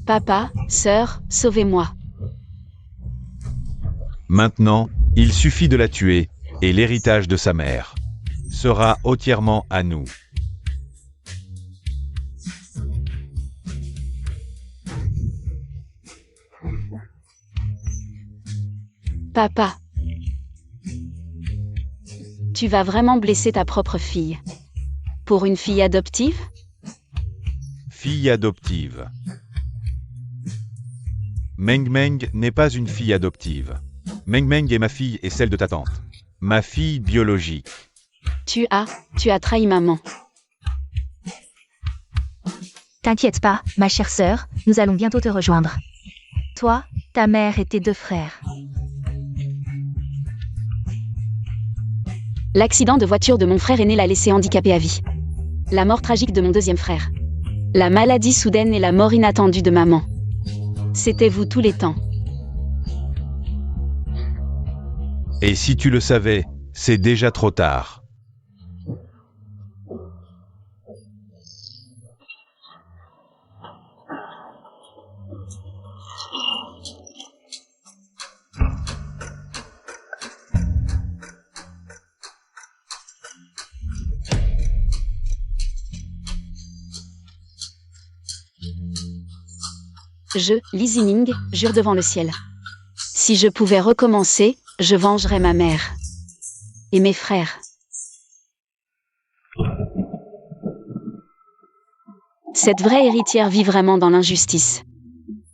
Papa, sœur, sauvez-moi. Maintenant, il suffit de la tuer, et l'héritage de sa mère sera entièrement à nous. Papa. Tu vas vraiment blesser ta propre fille. Pour une fille adoptive? Fille adoptive. Meng Meng n'est pas une fille adoptive. Meng Meng est ma fille et celle de ta tante. Ma fille biologique. Tu as trahi maman. T'inquiète pas, ma chère sœur, nous allons bientôt te rejoindre. Toi, ta mère et tes 2 frères. L'accident de voiture de mon frère aîné l'a laissé handicapé à vie. La mort tragique de mon 2e frère. La maladie soudaine et la mort inattendue de maman. C'était vous tous les temps. Et si tu le savais, c'est déjà trop tard. Je, Li Zining, jure devant le ciel. Si je pouvais recommencer, je vengerais ma mère. Et mes frères. Cette vraie héritière vit vraiment dans l'injustice.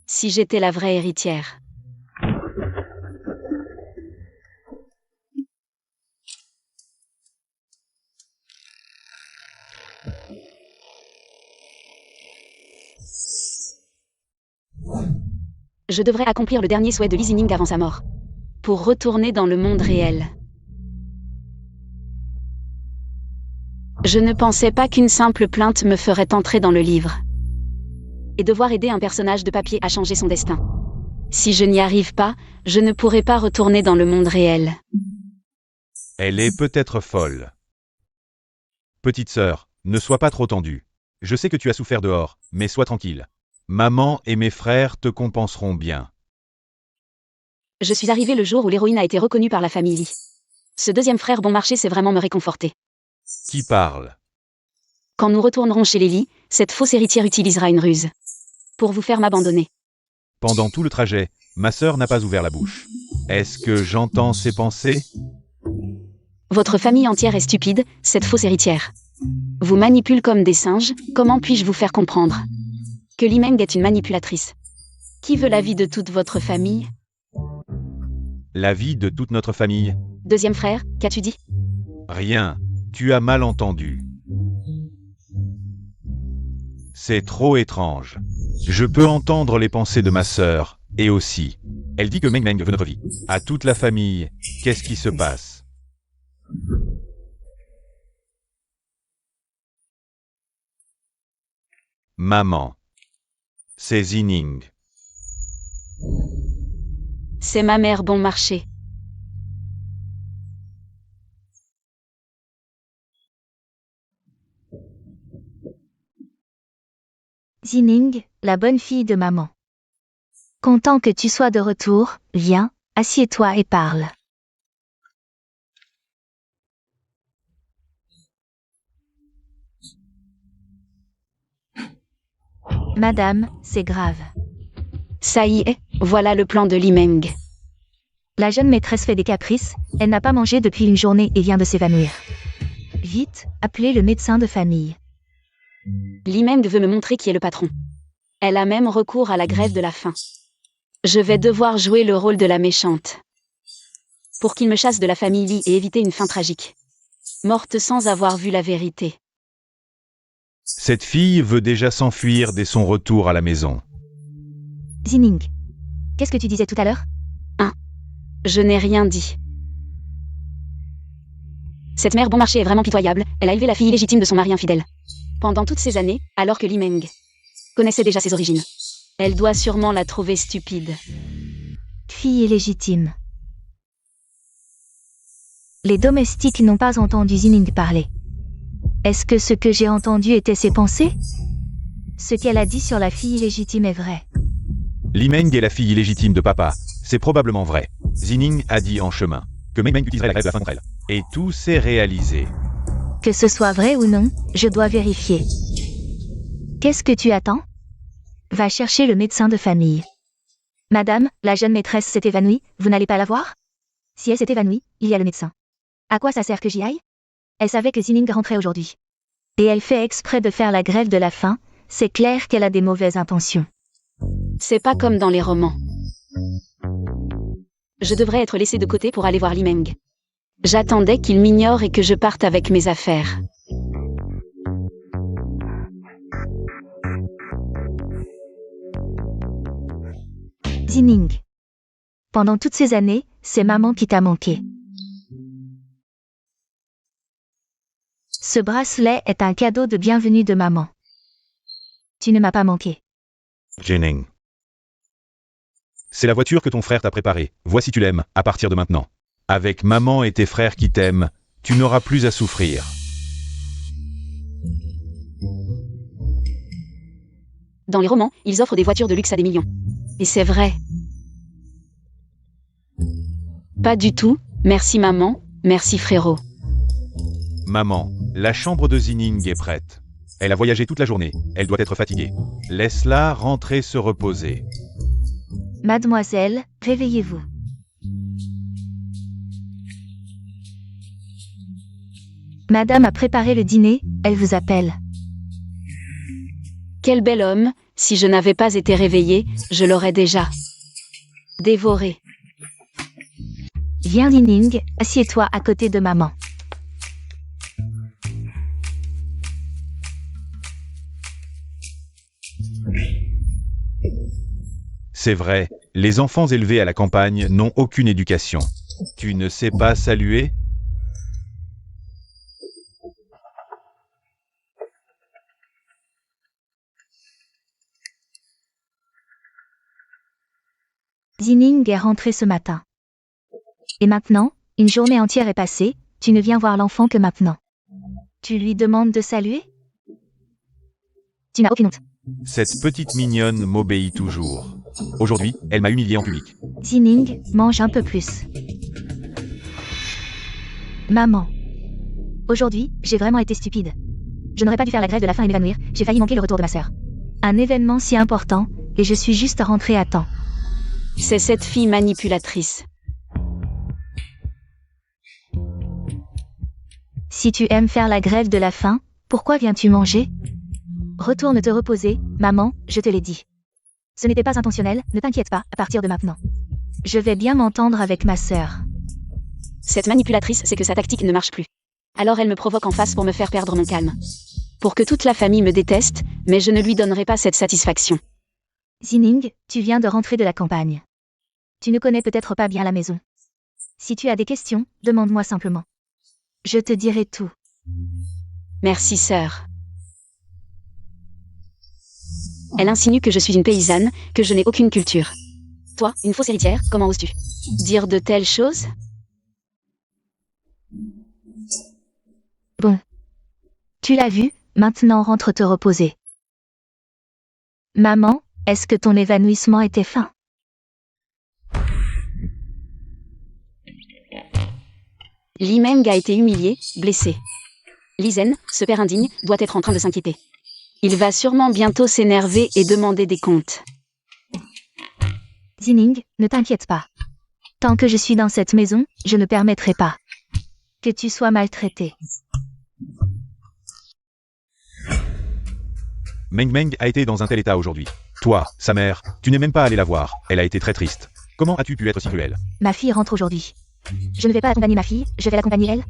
Si j'étais la vraie héritière. Je devrais accomplir le dernier souhait de Li Zining avant sa mort. Pour retourner dans le monde réel. Je ne pensais pas qu'une simple plainte me ferait entrer dans le livre. Et devoir aider un personnage de papier à changer son destin. Si je n'y arrive pas, je ne pourrai pas retourner dans le monde réel. Elle est peut-être folle. Petite sœur, ne sois pas trop tendue. Je sais que tu as souffert dehors, mais sois tranquille. Maman et mes frères te compenseront bien. Je suis arrivée le jour où l'héroïne a été reconnue par la famille Li. Ce 2e frère bon marché sait vraiment me réconforter. Qui parle? Quand nous retournerons chez les Li, cette fausse héritière utilisera une ruse. Pour vous faire m'abandonner. Pendant tout le trajet, ma sœur n'a pas ouvert la bouche. Est-ce que j'entends ses pensées? Votre famille entière est stupide, cette fausse héritière. Vous manipule comme des singes, comment puis-je vous faire comprendre? Que Li Meng est une manipulatrice. Qui veut la vie de toute votre famille? La vie de toute notre famille? 2e frère, qu'as-tu dit? Rien, tu as mal entendu. C'est trop étrange. Je peux entendre les pensées de ma sœur, et aussi. Elle dit que Meng Meng veut notre vie. À toute la famille, qu'est-ce qui se passe? Maman. C'est Zining. C'est ma mère bon marché. Zining, la bonne fille de maman. Content que tu sois de retour, viens, assieds-toi et parle. Madame, c'est grave. Ça y est, voilà le plan de Li Meng. La jeune maîtresse fait des caprices, elle n'a pas mangé depuis une journée et vient de s'évanouir. Vite, appelez le médecin de famille. Li Meng veut me montrer qui est le patron. Elle a même recours à la grève de la faim. Je vais devoir jouer le rôle de la méchante. Pour qu'il me chasse de la famille Li et éviter une fin tragique. Morte sans avoir vu la vérité. Cette fille veut déjà s'enfuir dès son retour à la maison. Zining, qu'est-ce que tu disais tout à l'heure? Je n'ai rien dit. Cette mère bon marché est vraiment pitoyable, elle a élevé la fille illégitime de son mari infidèle. Pendant toutes ces années, alors que Li Meng connaissait déjà ses origines. Elle doit sûrement la trouver stupide. Fille illégitime. Les domestiques n'ont pas entendu Zining parler. Est-ce que ce que j'ai entendu était ses pensées? Ce qu'elle a dit sur la fille illégitime est vrai. Li Meng est la fille illégitime de papa. C'est probablement vrai. Zining a dit en chemin que Meng Meng utiliserait la grève de la faim contre elle. Et tout s'est réalisé. Que ce soit vrai ou non, je dois vérifier. Qu'est-ce que tu attends? Va chercher le médecin de famille. Madame, la jeune maîtresse s'est évanouie, vous n'allez pas la voir? Si elle s'est évanouie, il y a le médecin. À quoi ça sert que j'y aille? Elle savait que Zining rentrait aujourd'hui. Et elle fait exprès de faire la grève de la faim, c'est clair qu'elle a des mauvaises intentions. C'est pas comme dans les romans. Je devrais être laissée de côté pour aller voir Li Meng. J'attendais qu'il m'ignore et que je parte avec mes affaires. Zining. Pendant toutes ces années, c'est maman qui t'a manqué. Ce bracelet est un cadeau de bienvenue de maman. Tu ne m'as pas manqué. Jining. C'est la voiture que ton frère t'a préparée. Vois si tu l'aimes, à partir de maintenant. Avec maman et tes frères qui t'aiment, tu n'auras plus à souffrir. Dans les romans, ils offrent des voitures de luxe à des millions. Et c'est vrai. Pas du tout, merci maman, merci frérot. Maman, la chambre de Zining est prête. Elle a voyagé toute la journée, elle doit être fatiguée. Laisse-la rentrer se reposer. Mademoiselle, réveillez-vous. Madame a préparé le dîner, elle vous appelle. Quel bel homme, si je n'avais pas été réveillée, je l'aurais déjà dévoré. Viens Zining, assieds-toi à côté de maman. C'est vrai, les enfants élevés à la campagne n'ont aucune éducation. Tu ne sais pas saluer? Zining est rentré ce matin. Et maintenant, une journée entière est passée, tu ne viens voir l'enfant que maintenant. Tu lui demandes de saluer? Tu n'as aucune honte. Cette petite mignonne m'obéit toujours. Aujourd'hui, elle m'a humilié en public. Zining, mange un peu plus. Maman. Aujourd'hui, j'ai vraiment été stupide. Je n'aurais pas dû faire la grève de la faim et m'évanouir, j'ai failli manquer le retour de ma sœur. Un événement si important, et je suis juste rentrée à temps. C'est cette fille manipulatrice. Si tu aimes faire la grève de la faim, pourquoi viens-tu manger? Retourne te reposer, maman, je te l'ai dit. Ce n'était pas intentionnel, ne t'inquiète pas, à partir de maintenant. Je vais bien m'entendre avec ma sœur. Cette manipulatrice sait que sa tactique ne marche plus. Alors elle me provoque en face pour me faire perdre mon calme. Pour que toute la famille me déteste, mais je ne lui donnerai pas cette satisfaction. Zining, tu viens de rentrer de la campagne. Tu ne connais peut-être pas bien la maison. Si tu as des questions, demande-moi simplement. Je te dirai tout. Merci sœur. Elle insinue que je suis une paysanne, que je n'ai aucune culture. Toi, une fausse héritière, comment oses-tu dire de telles choses? Bon. Tu l'as vu, maintenant rentre te reposer. Maman, est-ce que ton évanouissement était fin? Li Meng a été humilié, blessé. Li Zhen, ce père indigne, doit être en train de s'inquiéter. Il va sûrement bientôt s'énerver et demander des comptes. Zining, ne t'inquiète pas. Tant que je suis dans cette maison, je ne permettrai pas que tu sois maltraité. Meng Meng a été dans un tel état aujourd'hui. Toi, sa mère, tu n'es même pas allé la voir, elle a été très triste. Comment as-tu pu être si cruel? Ma fille rentre aujourd'hui. Je ne vais pas accompagner ma fille, je vais l'accompagner elle.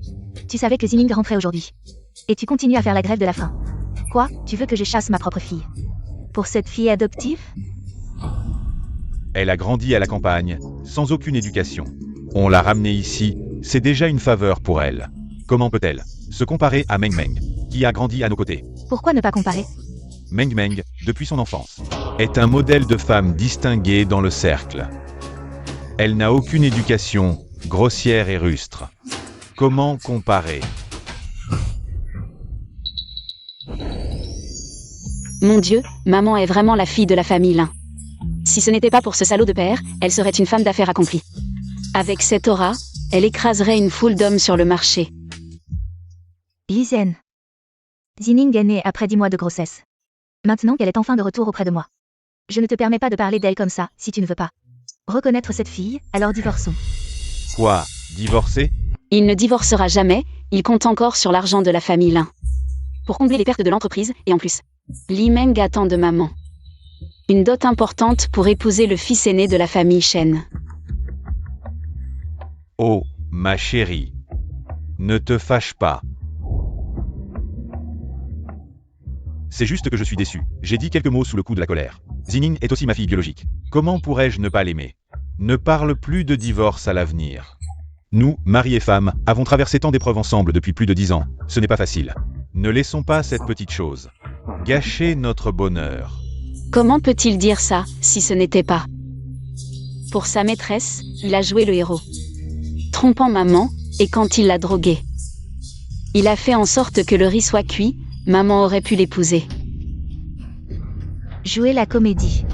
Tu savais que Zining rentrait aujourd'hui. Et tu continues à faire la grève de la faim. Quoi, tu veux que je chasse ma propre fille? Pour cette fille adoptive? Elle a grandi à la campagne, sans aucune éducation. On l'a ramenée ici, c'est déjà une faveur pour elle. Comment peut-elle se comparer à Meng Meng, qui a grandi à nos côtés? Pourquoi ne pas comparer? Meng Meng, depuis son enfance, est un modèle de femme distinguée dans le cercle. Elle n'a aucune éducation, grossière et rustre. Comment comparer? Mon Dieu, maman est vraiment la fille de la famille Lin. Si ce n'était pas pour ce salaud de père, elle serait une femme d'affaires accomplie. Avec cette aura, elle écraserait une foule d'hommes sur le marché. Lisienne. Zining est née après 10 mois de grossesse. Maintenant qu'elle est enfin de retour auprès de moi. Je ne te permets pas de parler d'elle comme ça, si tu ne veux pas reconnaître cette fille, alors divorçons. Quoi? Divorcer? Il ne divorcera jamais, il compte encore sur l'argent de la famille Lin. Pour combler les pertes de l'entreprise, et en plus, Li Meng attend de maman une dot importante pour épouser le fils aîné de la famille Shen. Oh, ma chérie. Ne te fâche pas. C'est juste que je suis déçu. J'ai dit quelques mots sous le coup de la colère. Zining est aussi ma fille biologique. Comment pourrais-je ne pas l'aimer? Ne parle plus de divorce à l'avenir. Nous, mari et femme, avons traversé tant d'épreuves ensemble depuis plus de 10 ans. Ce n'est pas facile. Ne laissons pas cette petite chose gâcher notre bonheur. Comment peut-il dire ça, si ce n'était pas pour sa maîtresse, il a joué le héros. Trompant maman, et quand il l'a droguée. Il a fait en sorte que le riz soit cuit, maman aurait pu l'épouser. Jouer la comédie.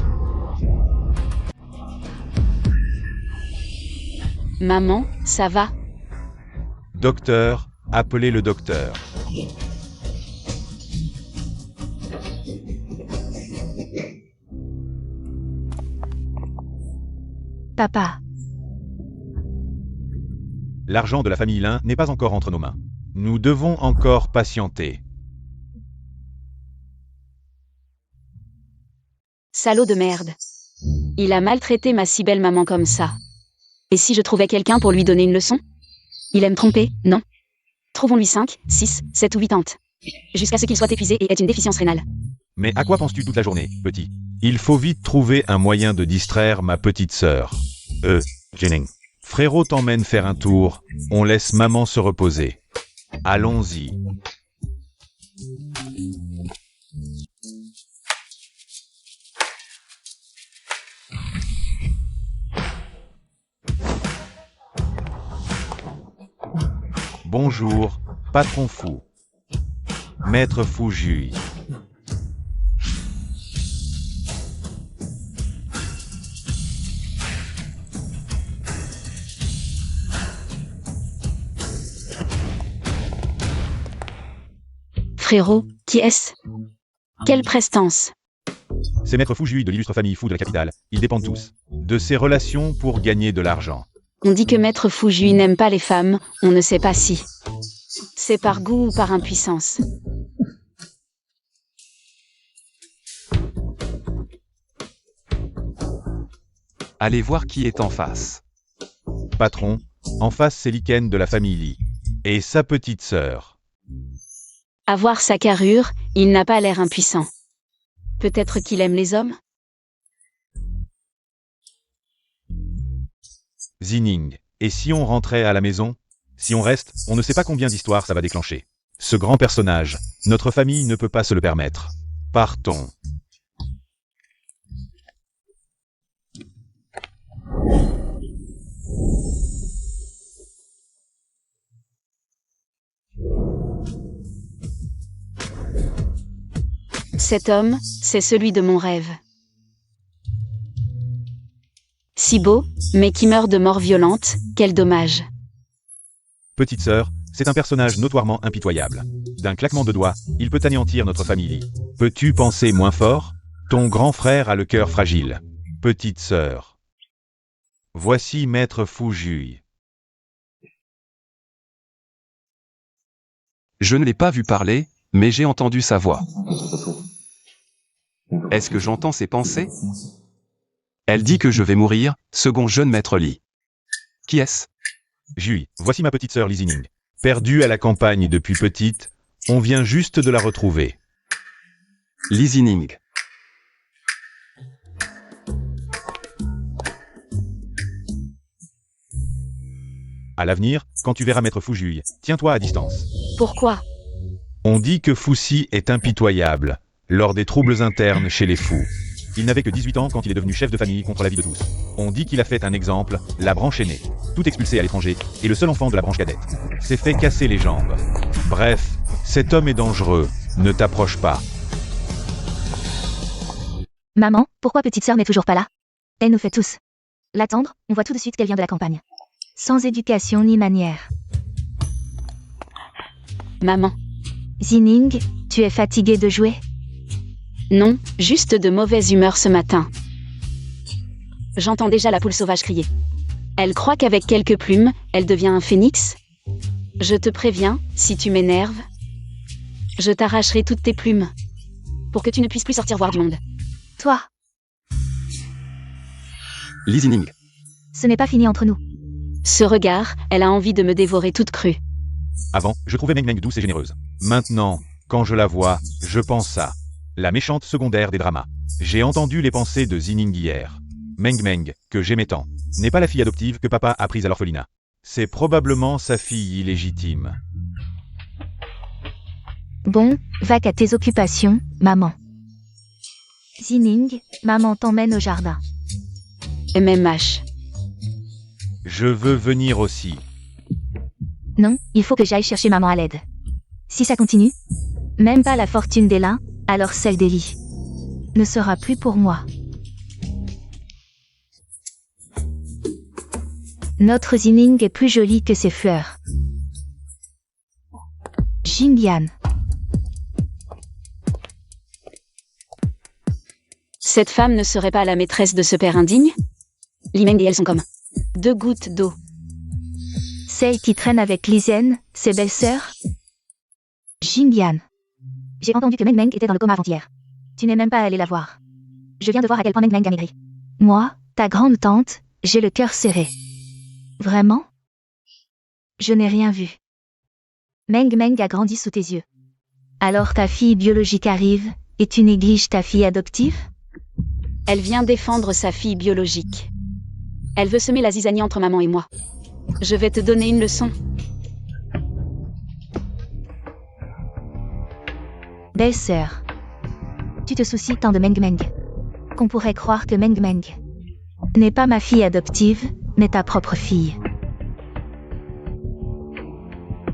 Maman, ça va? Docteur, appelez le docteur. Papa. L'argent de la famille Lin n'est pas encore entre nos mains. Nous devons encore patienter. Salaud de merde. Il a maltraité ma si belle maman comme ça. Et si je trouvais quelqu'un pour lui donner une leçon? Il aime tromper, non? Trouvons-lui 5, 6, 7 ou 8 tantes. Jusqu'à ce qu'il soit épuisé et ait une déficience rénale. Mais à quoi penses-tu toute la journée, petit? Il faut vite trouver un moyen de distraire ma petite sœur. Jining. Frérot t'emmène faire un tour, on laisse maman se reposer. Allons-y. Bonjour, patron fou. Maître Fu Jui. Frérot, qui est-ce? Quelle prestance? C'est Maître Fu Jui de l'illustre famille Fu de la capitale. Ils dépendent tous de ses relations pour gagner de l'argent. On dit que Maître Fu Jui n'aime pas les femmes, on ne sait pas si c'est par goût ou par impuissance. Allez voir qui est en face. Patron, en face c'est Liken de la famille Li. Et sa petite sœur. À voir sa carrure, il n'a pas l'air impuissant. Peut-être qu'il aime les hommes? Zining. Et si on rentrait à la maison? Si on reste, on ne sait pas combien d'histoires ça va déclencher. Ce grand personnage, notre famille ne peut pas se le permettre. Partons. Cet homme, c'est celui de mon rêve. Si beau, mais qui meurt de mort violente, quel dommage. Petite sœur, c'est un personnage notoirement impitoyable. D'un claquement de doigts, il peut anéantir notre famille. Peux-tu penser moins fort? Ton grand frère a le cœur fragile. Petite sœur. Voici Maître Fu Jui. Je ne l'ai pas vu parler, mais j'ai entendu sa voix. Est-ce que j'entends ses pensées? Elle dit que je vais mourir, second jeune maître Li. Qui est-ce? Jui, voici ma petite sœur Li Zining. Perdue à la campagne depuis petite, on vient juste de la retrouver. Li Zining. À l'avenir, quand tu verras Maître Fu Jui, tiens-toi à distance. Pourquoi? On dit que Fu Si est impitoyable lors des troubles internes chez les fous. Il n'avait que 18 ans quand il est devenu chef de famille contre l'avis de tous. On dit qu'il a fait un exemple, la branche aînée, tout expulsé à l'étranger, et le seul enfant de la branche cadette. S'est fait casser les jambes. Bref, cet homme est dangereux, ne t'approche pas. Maman, pourquoi petite sœur n'est toujours pas là? Elle nous fait tous. L'attendre, on voit tout de suite qu'elle vient de la campagne. Sans éducation ni manière. Maman. Zining, tu es fatiguée de jouer? Non, juste de mauvaise humeur ce matin. J'entends déjà la poule sauvage crier. Elle croit qu'avec quelques plumes, elle devient un phénix? Je te préviens, si tu m'énerves, je t'arracherai toutes tes plumes. Pour que tu ne puisses plus sortir voir du monde. Toi, Lee Zining. ce n'est pas fini entre nous. Ce regard, elle a envie de me dévorer toute crue. Avant, je trouvais Meng Meng douce et généreuse. Maintenant, quand je la vois, je pense à la méchante secondaire des dramas. J'ai entendu les pensées de Zining hier. Meng Meng, que j'aimais tant, n'est pas la fille adoptive que papa a prise à l'orphelinat. C'est probablement sa fille illégitime. Bon, va qu'à tes occupations, maman. Zining, maman t'emmène au jardin. MMH. Je veux venir aussi. Non, il faut que j'aille chercher maman à l'aide. Si ça continue, même pas la fortune d'Ella, alors celle d'Ellie ne sera plus pour moi. Notre Zining est plus jolie que ses fleurs. Jingyan. Cette femme ne serait pas la maîtresse de ce père indigne? Li Meng et elle sont comme 2 gouttes d'eau. Celle qui traîne avec Lizen, ses belles-sœurs? Jingyan. J'ai entendu que Meng Meng était dans le coma avant-hier. Tu n'es même pas allé la voir. Je viens de voir à quel point Meng Meng a maigri. Moi, ta grande tante, j'ai le cœur serré. Vraiment? Je n'ai rien vu. Meng Meng a grandi sous tes yeux. Alors ta fille biologique arrive, et tu négliges ta fille adoptive? Elle vient défendre sa fille biologique. Elle veut semer la zizanie entre maman et moi. Je vais te donner une leçon. Belle-sœur. Tu te soucies tant de Meng Meng qu'on pourrait croire que Meng Meng n'est pas ma fille adoptive, mais ta propre fille.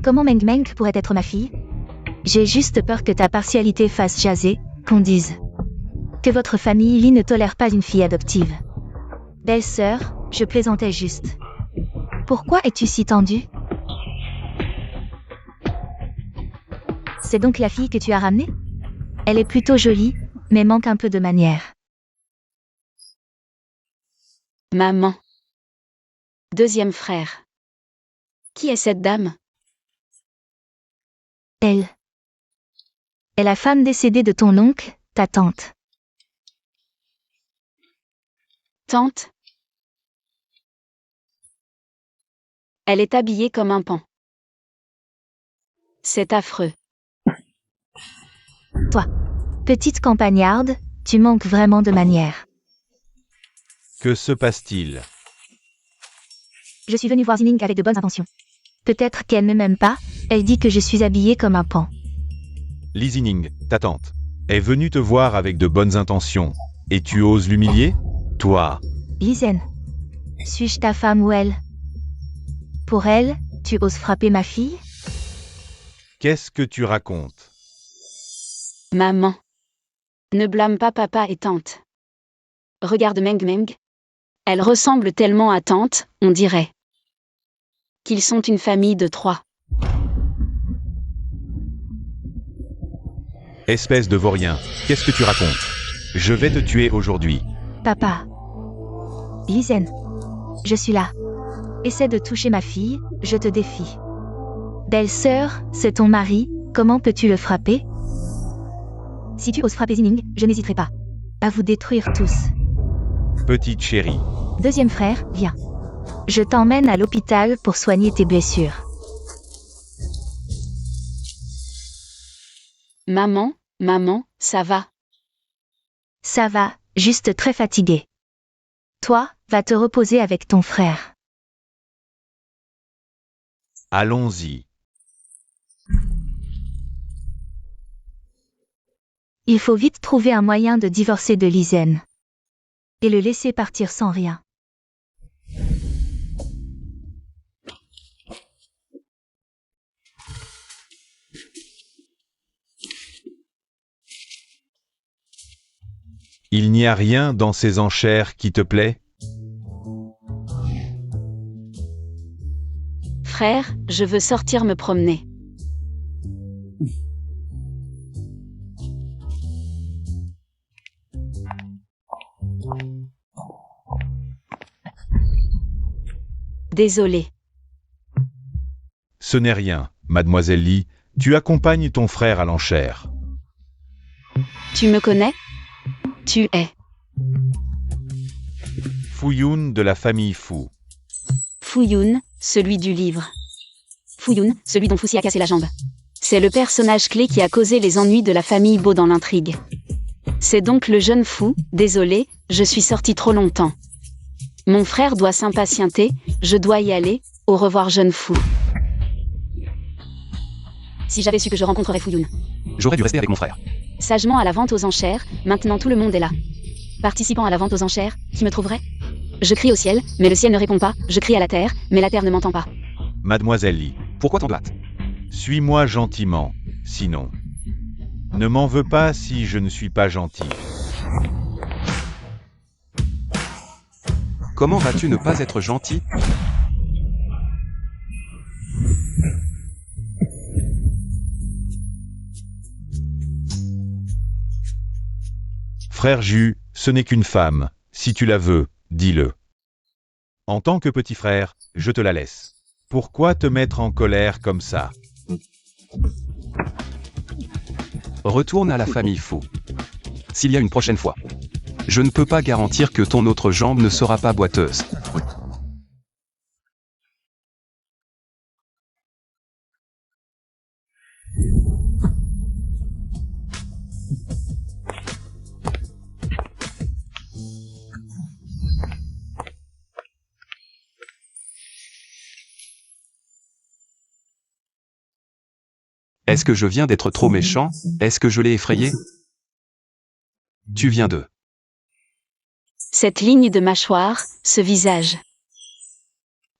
Comment Meng Meng pourrait être ma fille? J'ai juste peur que ta partialité fasse jaser, qu'on dise que votre famille Lee ne tolère pas une fille adoptive. Belle-sœur, je plaisantais juste. Pourquoi es-tu si tendue? C'est donc la fille que tu as ramenée? Elle est plutôt jolie, mais manque un peu de manière. Maman. Deuxième frère. Qui est cette dame? Elle est la femme décédée de ton oncle, ta tante. Tante? Elle est habillée comme un pan. C'est affreux. Toi, petite campagnarde, tu manques vraiment de manière. Que se passe-t-il? Je suis venue voir Zining avec de bonnes intentions. Peut-être qu'elle ne m'aime pas, elle dit que je suis habillée comme un pan. Lee Zining, ta tante, est venue te voir avec de bonnes intentions. Et tu oses l'humilier? Toi. Lizen. Suis-je ta femme ou elle? Pour elle, tu oses frapper ma fille? Qu'est-ce que tu racontes? Maman. Ne blâme pas papa et tante. Regarde Meng Meng. Elle ressemble tellement à tante, on dirait qu'ils sont une famille de 3. Espèce de vaurien, qu'est-ce que tu racontes? Je vais te tuer aujourd'hui. Papa. Lizen. Je suis là. Essaie de toucher ma fille, je te défie. Belle-sœur, c'est ton mari, comment peux-tu le frapper? Si tu oses frapper Zining, je n'hésiterai pas à vous détruire tous. Petite chérie. Deuxième frère, viens. Je t'emmène à l'hôpital pour soigner tes blessures. Maman, ça va? Ça va, juste très fatigué. Toi, va te reposer avec ton frère. Allons-y. Il faut vite trouver un moyen de divorcer de Lizen. Et le laisser partir sans rien. Il n'y a rien dans ces enchères qui te plaît? Frère, je veux sortir me promener. Désolé. Ce n'est rien, mademoiselle Lee, tu accompagnes ton frère à l'enchère. Tu me connais? Tu es Fuyun de la famille Fu. Fuyun, celui du livre. Fuyun, celui dont Fuxi a cassé la jambe. C'est le personnage clé qui a causé les ennuis de la famille Bo dans l'intrigue. C'est donc le jeune fou, désolé, je suis sorti trop longtemps. Mon frère doit s'impatienter, je dois y aller, au revoir jeune fou. Si j'avais su que je rencontrerais Fuyun. J'aurais dû rester avec mon frère. Sagement à la vente aux enchères, maintenant tout le monde est là. Participant à la vente aux enchères, qui me trouverait? Je crie au ciel, mais le ciel ne répond pas, je crie à la terre, mais la terre ne m'entend pas. Mademoiselle Lee, Pourquoi tant de hâte? suis-moi gentiment, sinon. Ne m'en veux pas si je ne suis pas gentil. Comment vas-tu ne pas être gentil? Frère Ju, ce n'est qu'une femme, si tu la veux, dis-le. En tant que petit frère, je te la laisse. Pourquoi te mettre en colère comme ça? Retourne à la famille Fu. S'il y a une prochaine fois. Je ne peux pas garantir que ton autre jambe ne sera pas boiteuse. Est-ce que je viens d'être trop méchant? Est-ce que je l'ai effrayé? Tu viens de... Cette ligne de mâchoire, ce visage.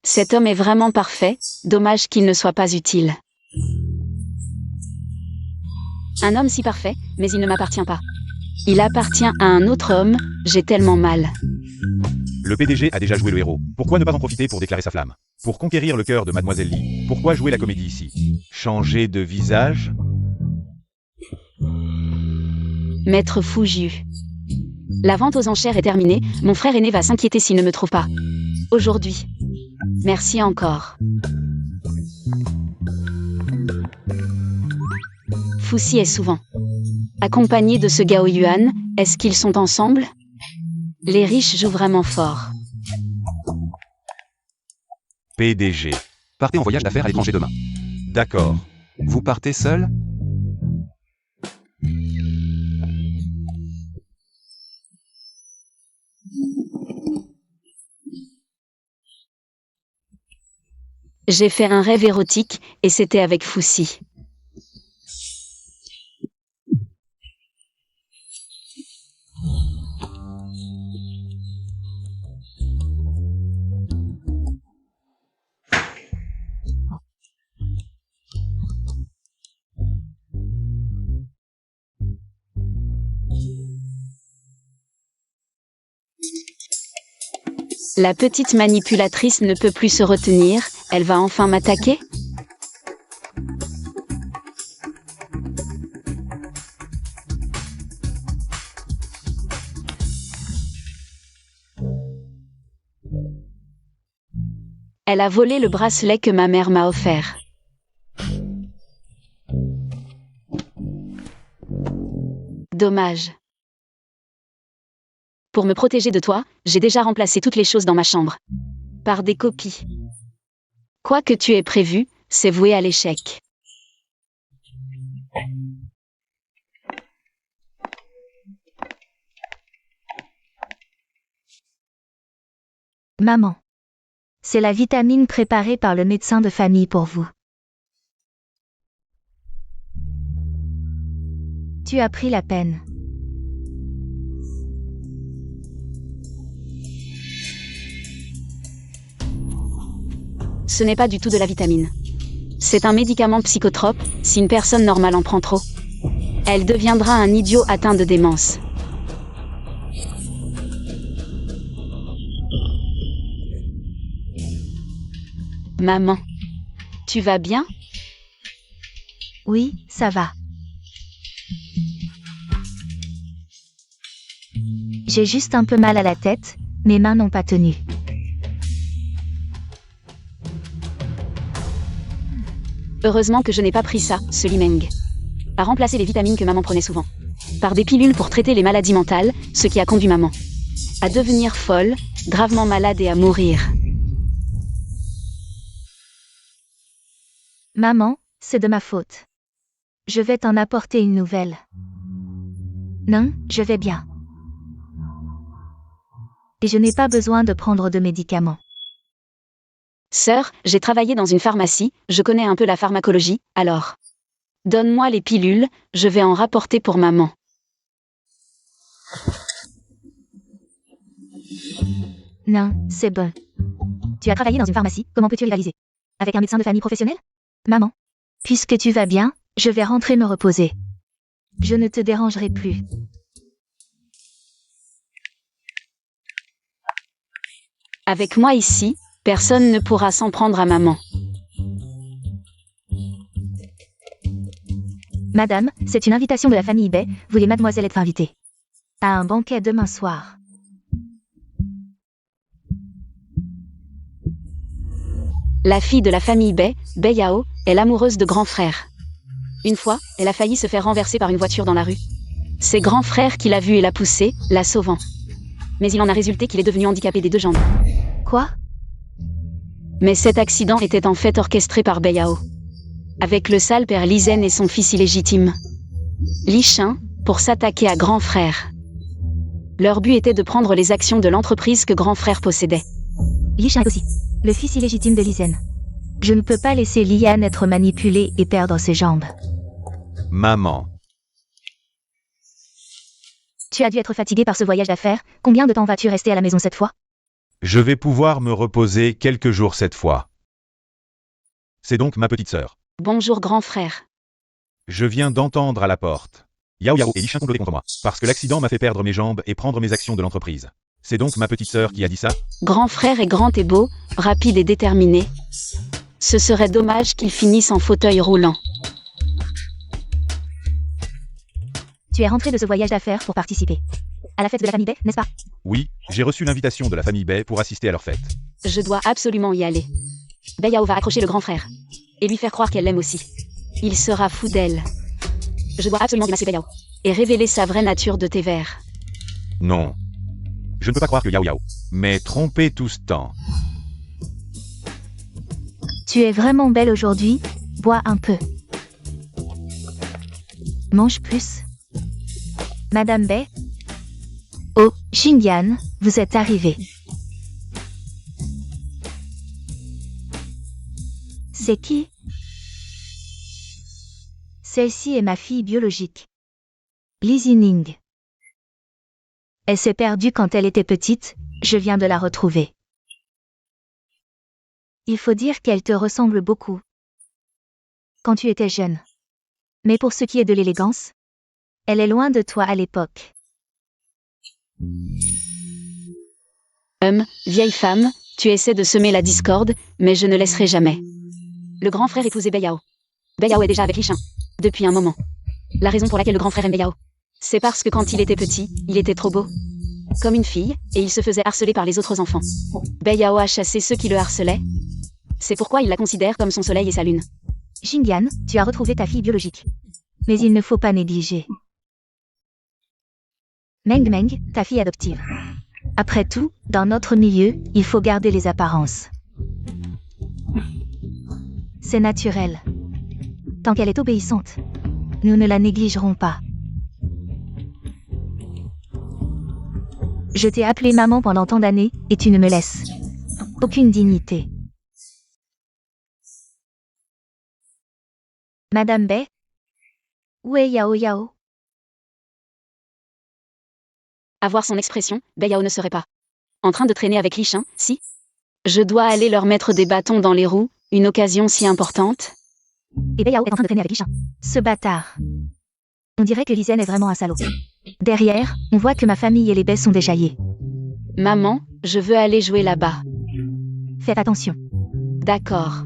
Cet homme est vraiment parfait, dommage qu'il ne soit pas utile. Un homme si parfait, mais il ne m'appartient pas. Il appartient à un autre homme, j'ai tellement mal. Le PDG a déjà joué le héros. Pourquoi ne pas en profiter pour déclarer sa flamme? Pour conquérir le cœur de Mademoiselle Lee. Pourquoi jouer la comédie ici? Changer de visage? Maître Fuju. La vente aux enchères est terminée, mon frère aîné va s'inquiéter s'il ne me trouve pas. Aujourd'hui. Merci encore. Fuxi est souvent accompagné de ce Gao Yuan, est-ce qu'ils sont ensemble? Les riches jouent vraiment fort. PDG. Partez en voyage d'affaires à l'étranger demain. D'accord. Vous partez seul? J'ai fait un rêve érotique, et c'était avec Fuxi. La petite manipulatrice ne peut plus se retenir, elle va enfin m'attaquer? Elle a volé le bracelet que ma mère m'a offert. Dommage. Pour me protéger de toi, j'ai déjà remplacé toutes les choses dans ma chambre. Par des copies. Quoi que tu aies prévu, c'est voué à l'échec. Maman. C'est la vitamine préparée par le médecin de famille pour vous. Tu as pris la peine. Ce n'est pas du tout de la vitamine. C'est un médicament psychotrope, si une personne normale en prend trop. Elle deviendra un idiot atteint de démence. Maman. Tu vas bien? Oui, ça va. J'ai juste un peu mal à la tête, mes mains n'ont pas tenu. Heureusement que je n'ai pas pris ça, ce Limeng. A remplacé les vitamines que maman prenait souvent. Par des pilules pour traiter les maladies mentales, ce qui a conduit maman à devenir folle, gravement malade et à mourir. Maman, c'est de ma faute. Je vais t'en apporter une nouvelle. Non, je vais bien. Et je n'ai pas besoin de prendre de médicaments. Sœur, j'ai travaillé dans une pharmacie, je connais un peu la pharmacologie, alors. Donne-moi les pilules, je vais en rapporter pour maman. Non, c'est bon. Tu as travaillé dans une pharmacie, comment peux-tu rivaliser? Avec un médecin de famille professionnel? Maman, puisque tu vas bien, je vais rentrer me reposer. Je ne te dérangerai plus. Avec moi ici, personne ne pourra s'en prendre à maman. Madame, c'est une invitation de la famille Bay, voulez mademoiselle être invitée à un banquet demain soir. La fille de la famille Bay, Bai Yao, est l'amoureuse de grand frère. Une fois, elle a failli se faire renverser par une voiture dans la rue. C'est grand frère qui l'a vue et l'a poussée, la sauvant. Mais il en a résulté qu'il est devenu handicapé des deux jambes. Quoi? Mais cet accident était en fait orchestré par Bai Yao. Avec le sale père Li Zhen et son fils illégitime, Li Shin, pour s'attaquer à grand frère. Leur but était de prendre les actions de l'entreprise que grand frère possédait. Li Shin est aussi le fils illégitime de Li Zhen. Je ne peux pas laisser Lian être manipulé et perdre ses jambes. Maman. Tu as dû être fatigué par ce voyage d'affaires, combien de temps vas-tu rester à la maison cette fois? Je vais pouvoir me reposer quelques jours cette fois. C'est donc ma petite sœur. Bonjour grand frère. Je viens d'entendre à la porte. Yao Yao et Li Shin complotaient contre moi, parce que l'accident m'a fait perdre mes jambes et prendre mes actions de l'entreprise. C'est donc ma petite sœur qui a dit ça? Grand frère est grand et beau, rapide et déterminé. Ce serait dommage qu'il finisse en fauteuil roulant. Tu es rentré de ce voyage d'affaires pour participer à la fête de la famille Bay, n'est-ce pas? Oui, j'ai reçu l'invitation de la famille Bay pour assister à leur fête. Je dois absolument y aller. Bai Yao va accrocher le grand frère et lui faire croire qu'elle l'aime aussi. Il sera fou d'elle. Je dois absolument démasquer Bai Yao et révéler sa vraie nature de thé vert. Non. Je ne peux pas croire que Yao Yao m'ait trompé tout ce temps. Tu es vraiment belle aujourd'hui, bois un peu. Mange plus. Madame Bay? Oh, Xingyan, vous êtes arrivée. C'est qui? Celle-ci est ma fille biologique. Li Zining. Elle s'est perdue quand elle était petite, je viens de la retrouver. Il faut dire qu'elle te ressemble beaucoup. Quand tu étais jeune. Mais pour ce qui est de l'élégance, elle est loin de toi à l'époque. Vieille femme, tu essaies de semer la discorde, mais je ne laisserai jamais. Le grand frère épousait Bai Yao. Bai Yao est déjà avec Li Shin. Depuis un moment. La raison pour laquelle le grand frère aime Bai Yao, c'est parce que quand il était petit, il était trop beau. Comme une fille, et il se faisait harceler par les autres enfants. Bai Yao a chassé ceux qui le harcelaient. C'est pourquoi il la considère comme son soleil et sa lune. Xingyan, tu as retrouvé ta fille biologique. Mais il ne faut pas négliger Meng Meng, ta fille adoptive. Après tout, dans notre milieu, il faut garder les apparences. C'est naturel. Tant qu'elle est obéissante, nous ne la négligerons pas. Je t'ai appelée maman pendant tant d'années, et tu ne me laisses aucune dignité. Madame Bay? Où est Yao Yao? À voir son expression, Bai Yao ne serait pas en train de traîner avec Li Shin, si? Je dois aller leur mettre des bâtons dans les roues, une occasion si importante. Et Bai Yao est en train de traîner avec Li Shin. Ce bâtard. On dirait que Li Zhen est vraiment un salaud. Derrière, on voit que ma famille et les Bay sont déchaillés. Maman, je veux aller jouer là-bas. Faites attention. D'accord.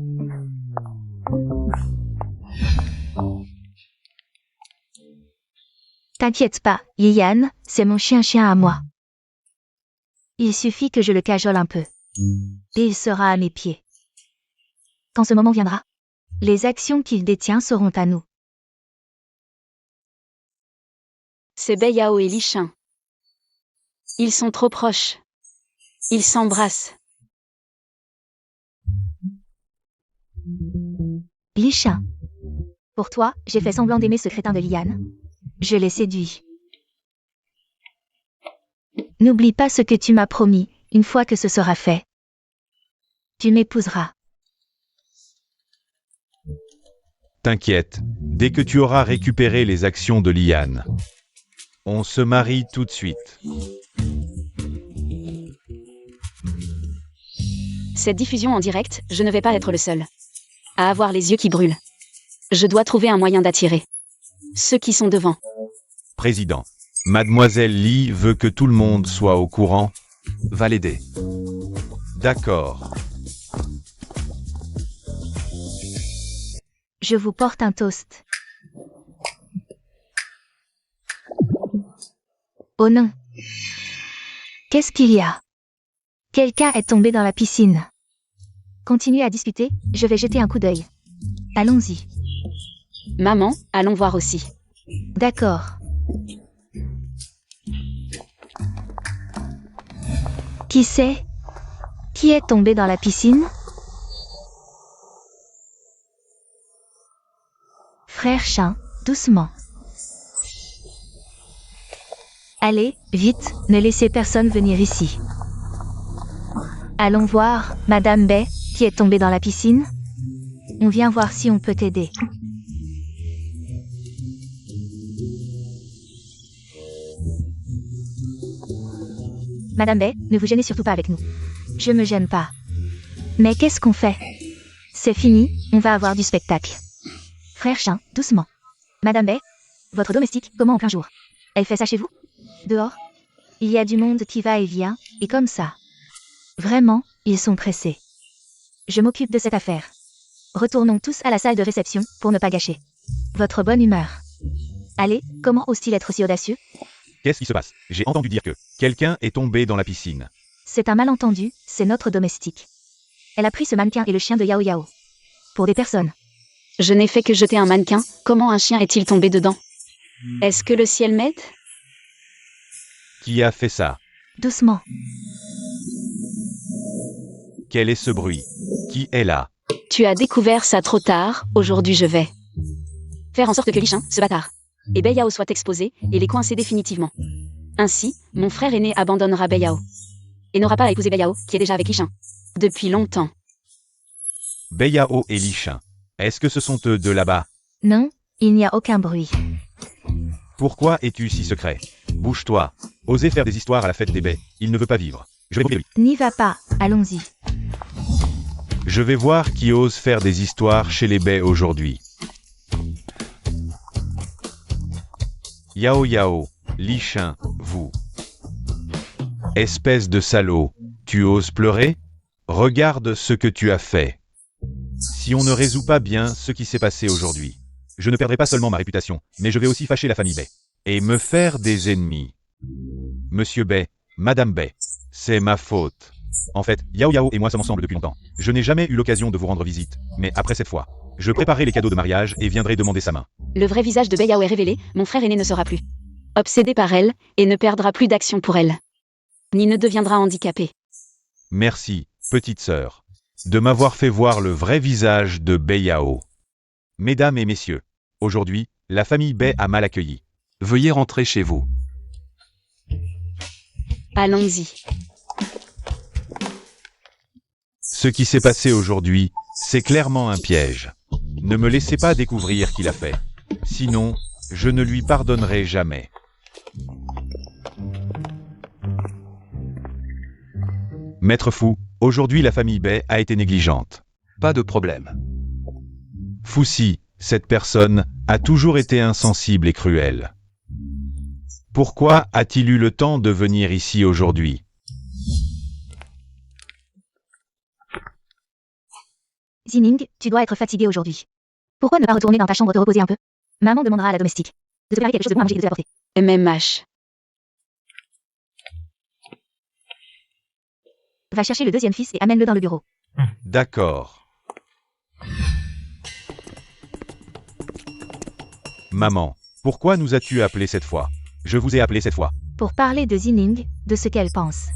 T'inquiète pas, Yian, c'est mon chien à moi. Il suffit que je le cajole un peu. Et il sera à mes pieds. Quand ce moment viendra, les actions qu'il détient seront à nous. C'est Bei Yao et Li Shin. Ils sont trop proches. Ils s'embrassent. Li Shin. Pour toi, j'ai fait semblant d'aimer ce crétin de Lian. Je l'ai séduit. N'oublie pas ce que tu m'as promis, une fois que ce sera fait. Tu m'épouseras. T'inquiète, dès que tu auras récupéré les actions de Lian, on se marie tout de suite. Cette diffusion en direct, je ne vais pas être le seul à avoir les yeux qui brûlent. Je dois trouver un moyen d'attirer ceux qui sont devant. Président, Mademoiselle Li veut que tout le monde soit au courant. Va l'aider. D'accord. Je vous porte un toast. Oh non. Qu'est-ce qu'il y a? Quelqu'un est tombé dans la piscine. Continuez à discuter, je vais jeter un coup d'œil. Allons-y. Maman, allons voir aussi. D'accord. Qui c'est? Qui est tombé dans la piscine? Frère Chin, doucement. Allez, vite, ne laissez personne venir ici. Allons voir, Madame Bei, qui est tombée dans la piscine. On vient voir si on peut t'aider. Madame Bei, ne vous gênez surtout pas avec nous. Je me gêne pas. Mais qu'est-ce qu'on fait? C'est fini, on va avoir du spectacle. Frère Chin, doucement. Madame Bei, votre domestique, comment en plein jour? Elle fait ça chez vous? Dehors? Il y a du monde qui va et vient, et comme ça. Vraiment, ils sont pressés. Je m'occupe de cette affaire. Retournons tous à la salle de réception, pour ne pas gâcher votre bonne humeur. Allez, comment ose-t-il être si audacieux? Qu'est-ce qui se passe? J'ai entendu dire que quelqu'un est tombé dans la piscine. C'est un malentendu, c'est notre domestique. Elle a pris ce mannequin et le chien de Yao Yao. Pour des personnes. Je n'ai fait que jeter un mannequin, comment un chien est-il tombé dedans? Est-ce que le ciel m'aide? Qui a fait ça? Doucement. Quel est ce bruit? Qui est là? Tu as découvert ça trop tard, aujourd'hui je vais faire en sorte que Li Shin, ce bâtard, et Bei Yao soient exposés, et les coincer définitivement. Ainsi, mon frère aîné abandonnera Bei Yao. Et n'aura pas à épouser Bei Yao, qui est déjà avec Li Shin. Depuis longtemps. Bei Yao et Li Shin. Est-ce que ce sont eux de là-bas? Non, il n'y a aucun bruit. Pourquoi es-tu si secret? Bouge-toi. Osez faire des histoires à la fête des baies. Il ne veut pas vivre. Je vais brûler lui. N'y va pas, allons-y. Je vais voir qui ose faire des histoires chez les baies aujourd'hui. Yao Yao, Li Shin, vous. Espèce de salaud, tu oses pleurer? Regarde ce que tu as fait. Si on ne résout pas bien ce qui s'est passé aujourd'hui, je ne perdrai pas seulement ma réputation, mais je vais aussi fâcher la famille Bei. Et me faire des ennemis. Monsieur Bei, Madame Bei, c'est ma faute. En fait, Yao Yao et moi sommes ensemble depuis longtemps. Je n'ai jamais eu l'occasion de vous rendre visite, mais après cette fois, je préparerai les cadeaux de mariage et viendrai demander sa main. Le vrai visage de Bei Yao est révélé, mon frère aîné ne sera plus obsédé par elle, et ne perdra plus d'action pour elle. Ni ne deviendra handicapé. Merci, petite sœur, de m'avoir fait voir le vrai visage de Bei Yao. Mesdames et messieurs, aujourd'hui, la famille Bei a mal accueilli. Veuillez rentrer chez vous. Allons-y. Ce qui s'est passé aujourd'hui, c'est clairement un piège. Ne me laissez pas découvrir qui l'a fait. Sinon, je ne lui pardonnerai jamais. Maître Fu, aujourd'hui la famille Bei a été négligente. Pas de problème. Fuxi, cette personne, a toujours été insensible et cruelle. Pourquoi a-t-il eu le temps de venir ici aujourd'hui? Zining, tu dois être fatigué aujourd'hui. Pourquoi ne pas retourner dans ta chambre te reposer un peu? Maman demandera à la domestique de te préparer quelque chose de bon à manger et de te l'apporter. MMH. Va chercher le deuxième fils et amène-le dans le bureau. D'accord. Maman, pourquoi nous as-tu appelé cette fois? Je vous ai appelé cette fois. Pour parler de Zining, de ce qu'elle pense.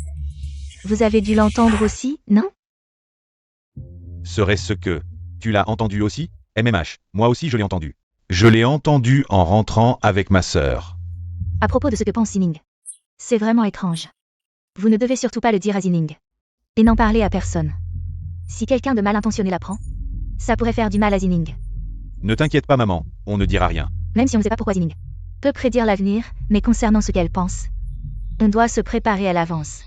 Vous avez dû l'entendre aussi, non? Serait-ce que... Tu l'as entendu aussi? MMH, moi aussi je l'ai entendu. Je l'ai entendu en rentrant avec ma sœur. À propos de ce que pense Zining. C'est vraiment étrange. Vous ne devez surtout pas le dire à Zining. Et n'en parler à personne. Si quelqu'un de mal intentionné l'apprend, ça pourrait faire du mal à Zining. Ne t'inquiète pas maman, on ne dira rien. Même si on ne sait pas pourquoi Zining peut prédire l'avenir, mais concernant ce qu'elle pense, on doit se préparer à l'avance.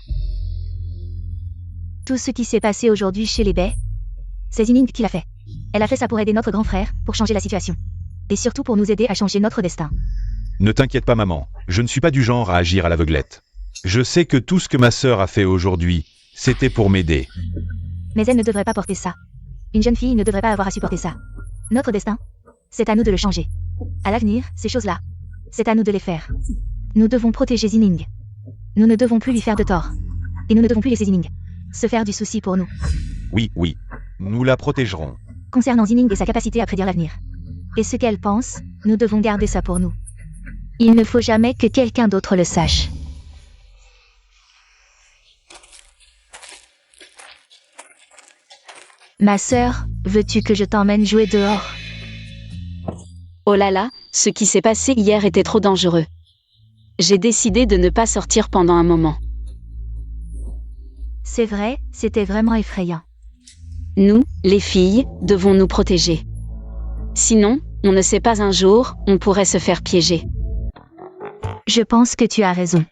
Tout ce qui s'est passé aujourd'hui chez les baies, c'est Zining qui l'a fait. Elle a fait ça pour aider notre grand frère, pour changer la situation. Et surtout pour nous aider à changer notre destin. Ne t'inquiète pas maman, je ne suis pas du genre à agir à l'aveuglette. Je sais que tout ce que ma sœur a fait aujourd'hui, c'était pour m'aider. Mais elle ne devrait pas porter ça. Une jeune fille ne devrait pas avoir à supporter ça. Notre destin, c'est à nous de le changer. À l'avenir, ces choses-là, c'est à nous de les faire. Nous devons protéger Zining. Nous ne devons plus lui faire de tort. Et nous ne devons plus laisser Zining se faire du souci pour nous. Oui, nous la protégerons. Concernant Zining et sa capacité à prédire l'avenir. Et ce qu'elle pense, nous devons garder ça pour nous. Il ne faut jamais que quelqu'un d'autre le sache. Ma sœur, veux-tu que je t'emmène jouer dehors? Oh là là, ce qui s'est passé hier était trop dangereux. J'ai décidé de ne pas sortir pendant un moment. C'est vrai, c'était vraiment effrayant. Nous, les filles, devons nous protéger. Sinon, on ne sait pas un jour, on pourrait se faire piéger. Je pense que tu as raison.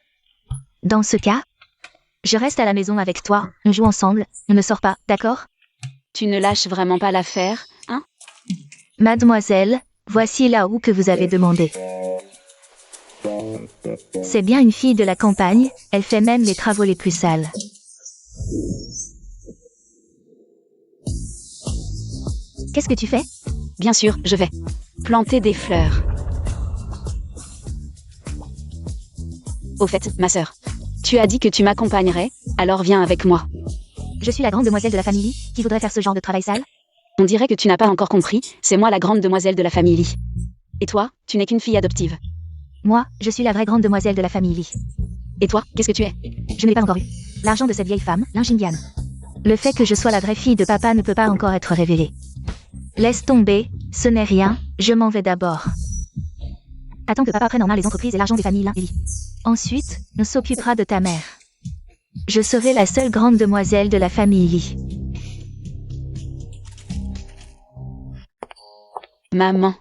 Dans ce cas, je reste à la maison avec toi, on joue ensemble, on ne sort pas, d'accord? Tu ne lâches vraiment pas l'affaire, hein? Mademoiselle, voici là où que vous avez demandé. C'est bien une fille de la campagne, elle fait même les travaux les plus sales. Qu'est-ce que tu fais? Bien sûr, je vais planter des fleurs. Au fait, ma sœur, tu as dit que tu m'accompagnerais, alors viens avec moi. Je suis la grande demoiselle de la famille Lee, qui voudrait faire ce genre de travail sale? On dirait que tu n'as pas encore compris, c'est moi la grande demoiselle de la famille Lee. Et toi, tu n'es qu'une fille adoptive. Moi, je suis la vraie grande demoiselle de la famille Lee. Et toi, qu'est-ce que tu es? Je ne l'ai pas encore eu. L'argent de cette vieille femme, l'Injindian. Le fait que je sois la vraie fille de papa ne peut pas encore être révélé. Laisse tomber, ce n'est rien, je m'en vais d'abord. Attends que papa prenne en main les entreprises et l'argent des familles Lin et Lee. Ensuite, on s'occupera de ta mère. Je serai la seule grande demoiselle de la famille Lee. Maman.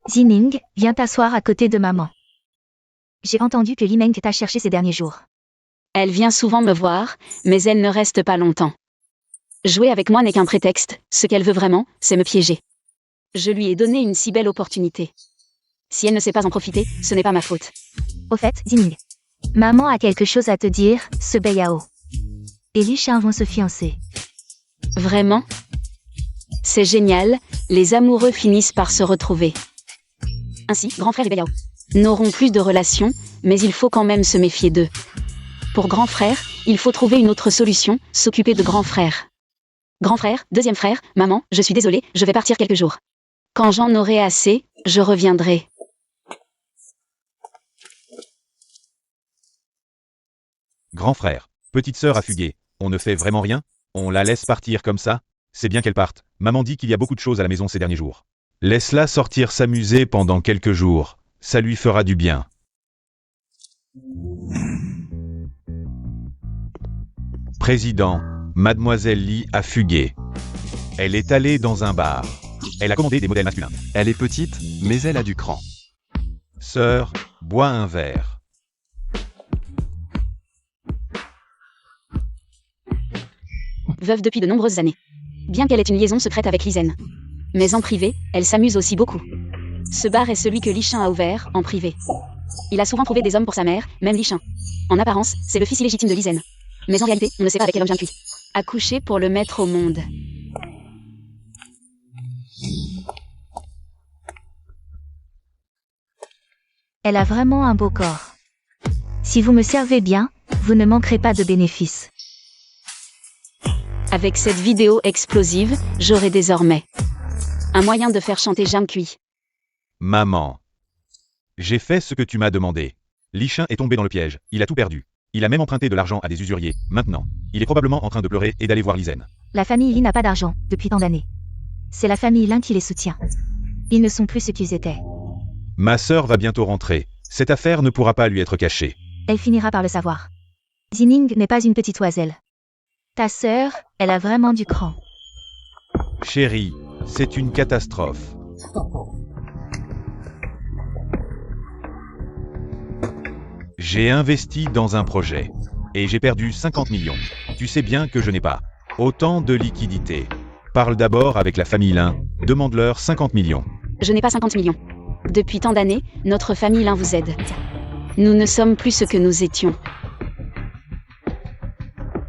Zining, viens t'asseoir à côté de maman. J'ai entendu que Li Meng t'a cherché ces derniers jours. Elle vient souvent me voir, mais elle ne reste pas longtemps. Jouer avec moi n'est qu'un prétexte, ce qu'elle veut vraiment, c'est me piéger. Je lui ai donné une si belle opportunité. Si elle ne sait pas en profiter, ce n'est pas ma faute. Au fait, Zining, maman a quelque chose à te dire, ce Beiyao. Et Li Shan vont se fiancer. Vraiment? C'est génial, les amoureux finissent par se retrouver. Ainsi, grand frère et Beiyao n'auront plus de relation, mais il faut quand même se méfier d'eux. Pour grand frère, il faut trouver une autre solution, s'occuper de grand frère. Grand frère, deuxième frère, maman, je suis désolée, je vais partir quelques jours. Quand j'en aurai assez, je reviendrai. Grand frère, petite sœur a fugué, on ne fait vraiment rien? On la laisse partir comme ça? C'est bien qu'elle parte, maman dit qu'il y a beaucoup de choses à la maison ces derniers jours. Laisse-la sortir s'amuser pendant quelques jours, ça lui fera du bien. Président, Mademoiselle Lee a fugué. Elle est allée dans un bar. Elle a commandé des modèles masculins. Elle est petite, mais elle a du cran. Sœur, bois un verre. Veuve depuis de nombreuses années. Bien qu'elle ait une liaison secrète avec Lizen. Mais en privé, elle s'amuse aussi beaucoup. Ce bar est celui que Li Shan a ouvert, en privé. Il a souvent trouvé des hommes pour sa mère, même Li Shan. En apparence, c'est le fils illégitime de Lizen. Mais en réalité, on ne sait pas avec quel homme vient lui. Accoucher pour le mettre au monde. Elle a vraiment un beau corps. Si vous me servez bien, vous ne manquerez pas de bénéfices. Avec cette vidéo explosive, j'aurai désormais un moyen de faire chanter Zhang Kui. Maman. J'ai fait ce que tu m'as demandé. Li Shin est tombé dans le piège, il a tout perdu. Il a même emprunté de l'argent à des usuriers. Maintenant, il est probablement en train de pleurer et d'aller voir Lizen. La famille Li n'a pas d'argent, depuis tant d'années. C'est la famille Lin qui les soutient. Ils ne sont plus ce qu'ils étaient. Ma sœur va bientôt rentrer. Cette affaire ne pourra pas lui être cachée. Elle finira par le savoir. Zining n'est pas une petite oiselle. Ta sœur, elle a vraiment du cran. Chérie, c'est une catastrophe. J'ai investi dans un projet. Et j'ai perdu 50 millions. Tu sais bien que je n'ai pas autant de liquidités. Parle d'abord avec la famille Lin. Demande-leur 50 millions. Je n'ai pas 50 millions. Depuis tant d'années, notre famille Lin vous aide. Nous ne sommes plus ce que nous étions.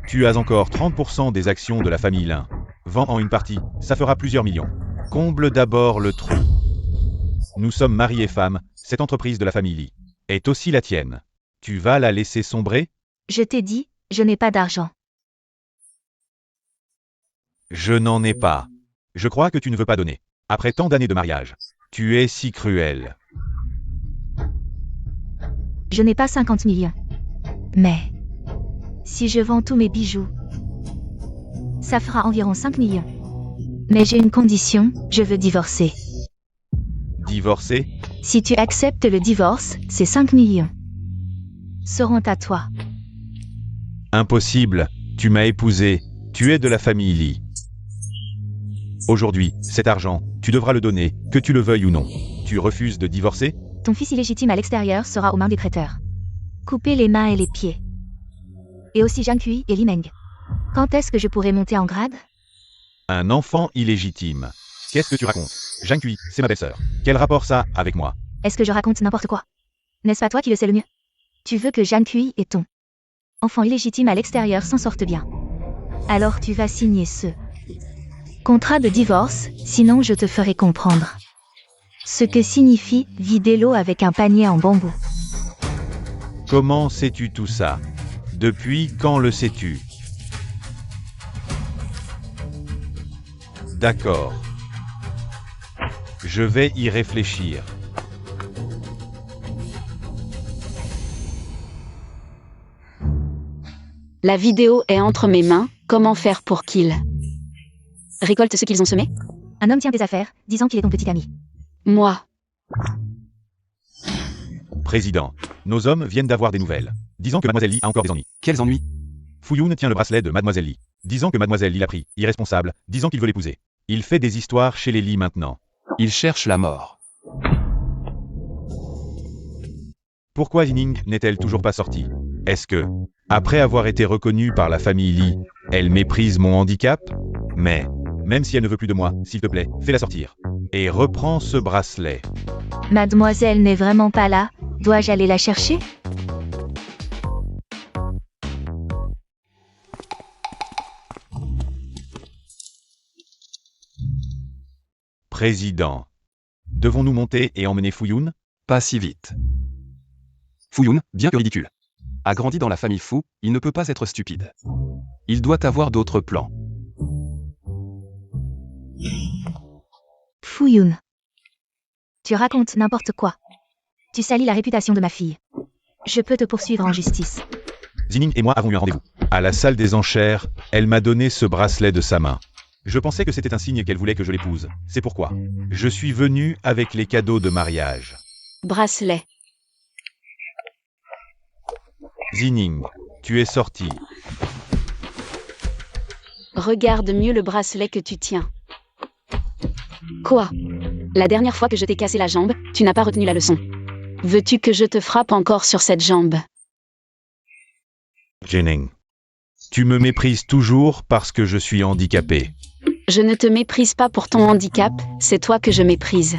Tu as encore 30% des actions de la famille Lin. Vends en une partie, ça fera plusieurs millions. Comble d'abord le trou. Nous sommes mari et femme, cette entreprise de la famille Li est aussi la tienne. Tu vas la laisser sombrer? Je t'ai dit, je n'ai pas d'argent. Je n'en ai pas. Je crois que tu ne veux pas donner. Après tant d'années de mariage. Tu es si cruel. Je n'ai pas 50 millions. Mais, si je vends tous mes bijoux, ça fera environ 5 millions. Mais j'ai une condition, je veux divorcer. Divorcer? Si tu acceptes le divorce, ces 5 millions seront à toi. Impossible. Tu m'as épousé. Tu es de la famille Li. Aujourd'hui, cet argent, tu devras le donner, que tu le veuilles ou non. Tu refuses de divorcer? Ton fils illégitime à l'extérieur sera aux mains des prêteurs. Coupez les mains et les pieds. Et aussi Zhang Kui et Li Meng. Quand est-ce que je pourrai monter en grade? Un enfant illégitime. Qu'est-ce que tu racontes? Zhang Kui, c'est ma belle-sœur. Quel rapport ça avec moi? Est-ce que je raconte n'importe quoi? N'est-ce pas toi qui le sais le mieux? Tu veux que Zhang Kui et ton enfant illégitime à l'extérieur s'en sortent bien. Alors tu vas signer ce contrat de divorce, sinon je te ferai comprendre ce que signifie vider l'eau avec un panier en bambou. Comment sais-tu tout ça? Depuis quand le sais-tu? D'accord. Je vais y réfléchir. La vidéo est entre mes mains, comment faire pour qu'ils récoltent ce qu'ils ont semé? Un homme tient tes affaires, disant qu'il est ton petit ami. Moi. Président, nos hommes viennent d'avoir des nouvelles. Disant que Mademoiselle Li a encore des ennuis. Quels ennuis? Fuyun tient le bracelet de Mademoiselle Li. Disant que Mademoiselle Li l'a pris, irresponsable, disant qu'il veut l'épouser. Il fait des histoires chez les Li maintenant. Il cherche la mort. Pourquoi Zining n'est-elle toujours pas sortie? Est-ce que, après avoir été reconnue par la famille Li, elle méprise mon handicap? Mais, même si elle ne veut plus de moi, s'il te plaît, fais-la sortir. Et reprends ce bracelet. Mademoiselle n'est vraiment pas là, dois-je aller la chercher? Président. Devons-nous monter et emmener Fuyun? Pas si vite. Fuyun, bien que ridicule, a grandi dans la famille Fu, il ne peut pas être stupide. Il doit avoir d'autres plans. Fuyun. Tu racontes n'importe quoi. Tu salis la réputation de ma fille. Je peux te poursuivre en justice. Zining et moi avons eu un rendez-vous. À la salle des enchères, elle m'a donné ce bracelet de sa main. Je pensais que c'était un signe qu'elle voulait que je l'épouse. C'est pourquoi je suis venu avec les cadeaux de mariage. Bracelet. Zining, tu es sorti. Regarde mieux le bracelet que tu tiens. Quoi? La dernière fois que je t'ai cassé la jambe, tu n'as pas retenu la leçon. Veux-tu que je te frappe encore sur cette jambe? Zining. Tu me méprises toujours parce que je suis handicapé. Je ne te méprise pas pour ton handicap, c'est toi que je méprise.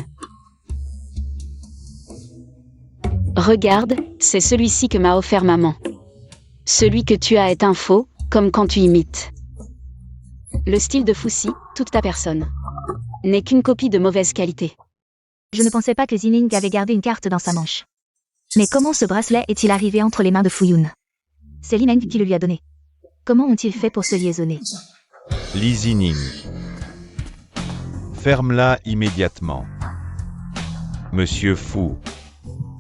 Regarde, c'est celui-ci que m'a offert maman. Celui que tu as est un faux, comme quand tu imites. Le style de Fuxi, toute ta personne, n'est qu'une copie de mauvaise qualité. Je ne pensais pas que Zining avait gardé une carte dans sa manche. Mais comment ce bracelet est-il arrivé entre les mains de Fuyun? C'est Li Meng qui le lui a donné. Comment ont-ils fait pour se liaisonner? Li Zining. Ferme-la immédiatement. Monsieur Fu.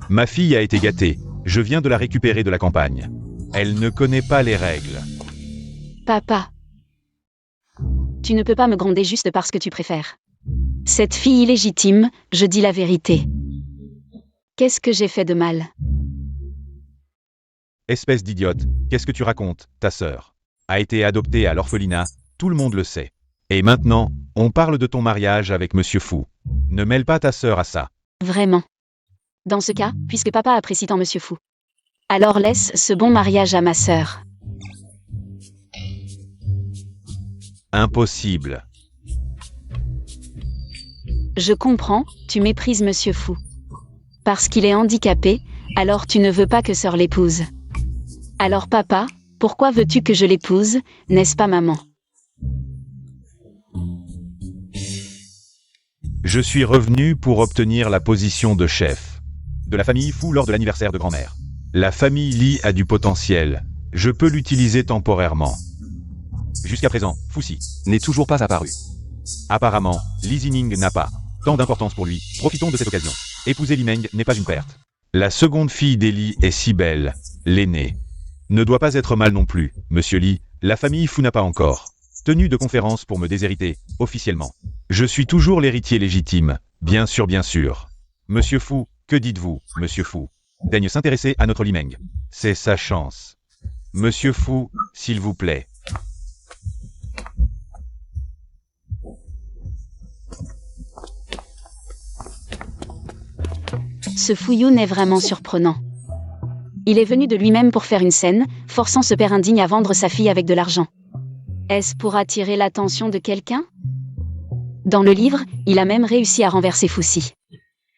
Ma fille a été gâtée. Je viens de la récupérer de la campagne. Elle ne connaît pas les règles. Papa. Tu ne peux pas me gronder juste parce que tu préfères. Cette fille illégitime, je dis la vérité. Qu'est-ce que j'ai fait de mal? Espèce d'idiote, qu'est-ce que tu racontes? Ta sœur a été adoptée à l'orphelinat, tout le monde le sait. Et maintenant, on parle de ton mariage avec Monsieur Fu. Ne mêle pas ta sœur à ça. Vraiment. Dans ce cas, puisque papa apprécie tant Monsieur Fu, alors laisse ce bon mariage à ma sœur. Impossible. Je comprends, tu méprises Monsieur Fu. Parce qu'il est handicapé, alors tu ne veux pas que sœur l'épouse. Alors papa, pourquoi veux-tu que je l'épouse, n'est-ce pas maman? Je suis revenu pour obtenir la position de chef de la famille Fu lors de l'anniversaire de grand-mère. La famille Li a du potentiel. Je peux l'utiliser temporairement. Jusqu'à présent, Fuxi N'est toujours pas apparu. Apparemment, Li Zining n'a pas tant d'importance pour lui. Profitons de cette occasion. Épouser Li Meng n'est pas une perte. La seconde fille d'Eli est si belle, l'aînée. Ne doit pas être mal non plus, monsieur Li. La famille Fu n'a pas encore tenu de conférence pour me déshériter, officiellement. Je suis toujours l'héritier légitime, bien sûr, bien sûr. Monsieur Fu, que dites-vous, monsieur Fu? Daigne s'intéresser à notre Li Meng. C'est sa chance. Monsieur Fu, s'il vous plaît. Ce Fuyun est vraiment surprenant. Il est venu de lui-même pour faire une scène, forçant ce père indigne à vendre sa fille avec de l'argent. Est-ce pour attirer l'attention de quelqu'un? Dans le livre, il a même réussi à renverser Fuxi.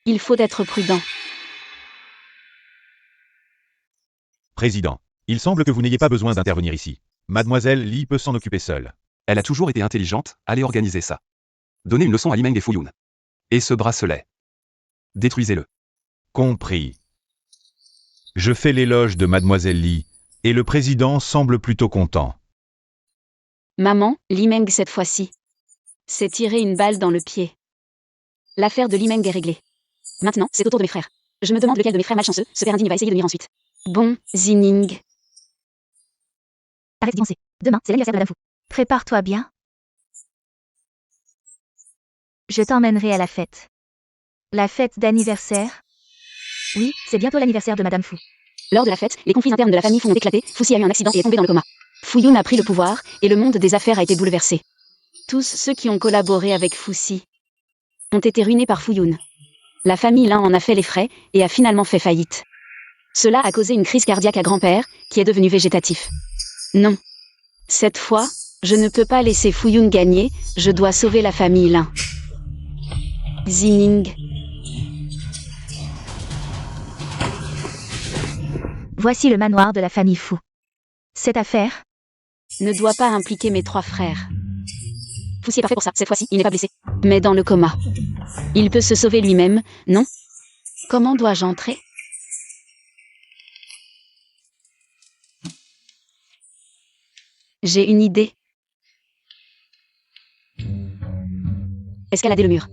Il faut être prudent. Président, il semble que vous n'ayez pas besoin d'intervenir ici. Mademoiselle Li peut s'en occuper seule. Elle a toujours été intelligente, allez organiser ça. Donnez une leçon à Li Meng et Fuyun. Et ce bracelet. Détruisez-le. Compris. Je fais l'éloge de Mademoiselle Li, et le président semble plutôt content. Maman, Li Meng cette fois-ci. C'est tirer une balle dans le pied. L'affaire de Li Meng est réglée. Maintenant, c'est au tour de mes frères. Je me demande lequel de mes frères malchanceux, ce père indigne va essayer de nuire ensuite. Bon, Zining. Arrête d'y penser. Demain, c'est l'anniversaire de Madame Fu. Prépare-toi bien. Je t'emmènerai à la fête. La fête d'anniversaire? Oui, c'est bientôt l'anniversaire de Madame Fu. Lors de la fête, les conflits internes de la famille Fu ont éclaté, Fuxi a eu un accident et est tombé dans le coma. Fuyun a pris le pouvoir, et le monde des affaires a été bouleversé. Tous ceux qui ont collaboré avec Fuxi ont été ruinés par Fuyun. La famille Lin en a fait les frais, et a finalement fait faillite. Cela a causé une crise cardiaque à grand-père, qui est devenu végétatif. Non. Cette fois, je ne peux pas laisser Fuyun gagner, je dois sauver la famille Lin. Zining. Voici le manoir de la famille Fu. Cette affaire Ne doit pas impliquer mes 3 frères. Fuxi est parfait pour ça, cette fois-ci, il n'est pas blessé. Mais dans le coma. Il peut se sauver lui-même, non? Comment dois-je entrer? J'ai une idée. Escalader le mur.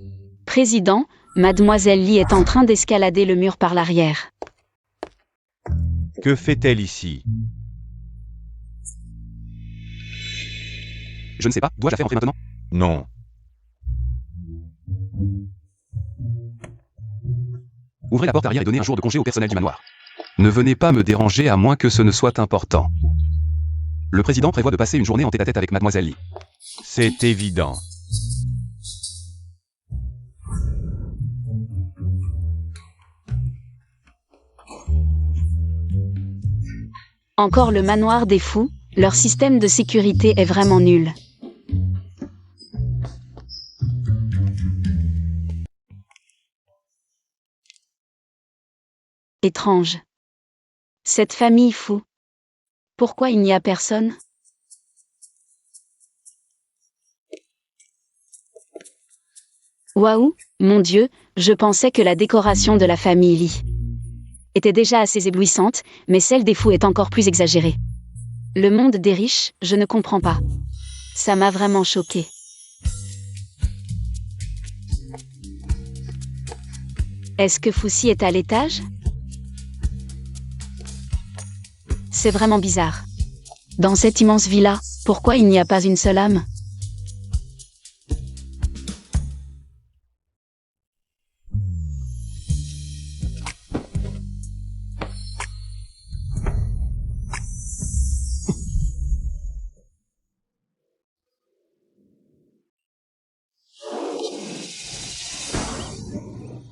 Président, Mademoiselle Li est en train d'escalader le mur par l'arrière. Que fait-elle ici? Je ne sais pas, dois-je la faire entrer maintenant? Non. Ouvrez la porte arrière et donnez un jour de congé au personnel du manoir. Ne venez pas me déranger à moins que ce ne soit important. Le président prévoit de passer une journée en tête-à-tête avec Mademoiselle Li. C'est évident. Encore le manoir des fous, leur système de sécurité est vraiment nul. Étrange. Cette famille fou. Pourquoi il n'y a personne? Waouh, mon Dieu, je pensais que la décoration de la famille Li était déjà assez éblouissante, mais celle des fous est encore plus exagérée. Le monde des riches, je ne comprends pas. Ça m'a vraiment choquée. Est-ce que Foussi est à l'étage? C'est vraiment bizarre. Dans cette immense villa, pourquoi il n'y a pas une seule âme?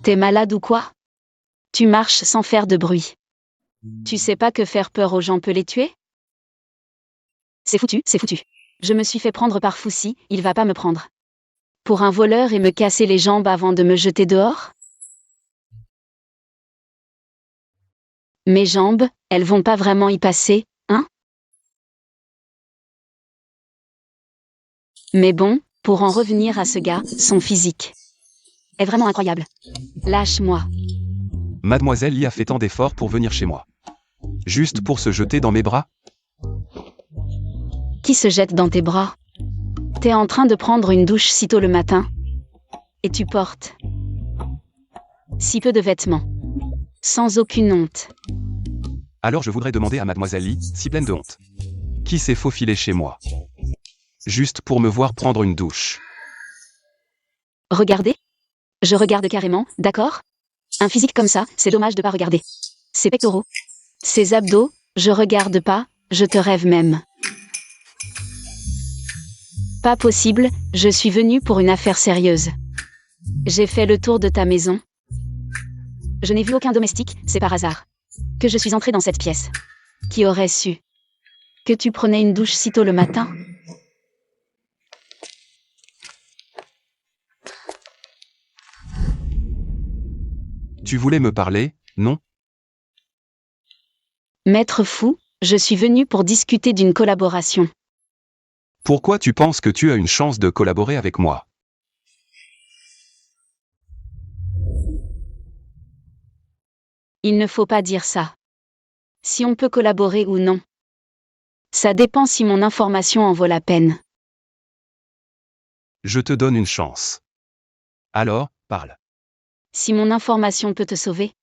T'es malade ou quoi? Tu marches sans faire de bruit. Tu sais pas que faire peur aux gens peut les tuer? C'est foutu, c'est foutu. Je me suis fait prendre par Foussi, il va pas me prendre. Pour un voleur et me casser les jambes avant de me jeter dehors? Mes jambes, elles vont pas vraiment y passer, hein? Mais bon, pour en revenir à ce gars, son physique est vraiment incroyable. Lâche-moi. Mademoiselle Lee a fait tant d'efforts pour venir chez moi. Juste pour se jeter dans mes bras? Qui se jette dans tes bras? T'es en train de prendre une douche si tôt le matin. Et tu portes si peu de vêtements. Sans aucune honte. Alors je voudrais demander à Mademoiselle Lee, si pleine de honte, qui s'est faufilé chez moi? Juste pour me voir prendre une douche. Regardez? Je regarde carrément, d'accord? Un physique comme ça, c'est dommage de pas regarder. Ses pectoraux, ses abdos, je regarde pas, je te rêve même. Pas possible, je suis venue pour une affaire sérieuse. J'ai fait le tour de ta maison. Je n'ai vu aucun domestique, c'est par hasard que je suis entrée dans cette pièce. Qui aurait su que tu prenais une douche si tôt le matin? Tu voulais me parler, non? Maître Fou, je suis venue pour discuter d'une collaboration. Pourquoi tu penses que tu as une chance de collaborer avec moi? Il ne faut pas dire ça. Si on peut collaborer ou non. Ça dépend si mon information en vaut la peine. Je te donne une chance. Alors, parle. Si mon information peut te sauver.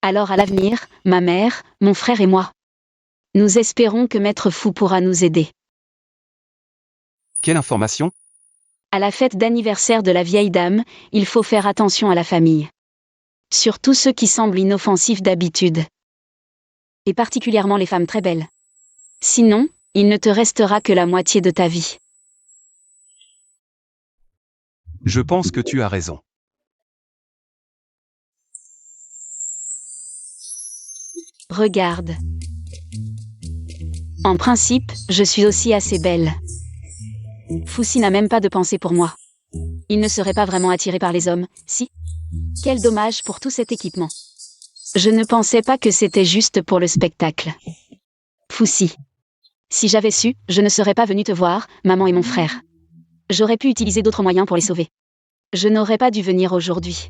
Alors à l'avenir, ma mère, mon frère et moi. Nous espérons que Maître Fou pourra nous aider. Quelle information? À la fête d'anniversaire de la vieille dame, il faut faire attention à la famille. Surtout ceux qui semblent inoffensifs d'habitude. Et particulièrement les femmes très belles. Sinon, il ne te restera que la moitié de ta vie. Je pense que tu as raison. Regarde. En principe, je suis aussi assez belle. Foussi n'a même pas de pensée pour moi. Il ne serait pas vraiment attiré par les hommes, si? Quel dommage pour tout cet équipement. Je ne pensais pas que c'était juste pour le spectacle. Foussi. Si j'avais su, je ne serais pas venue te voir, maman et mon frère. J'aurais pu utiliser d'autres moyens pour les sauver. Je n'aurais pas dû venir aujourd'hui.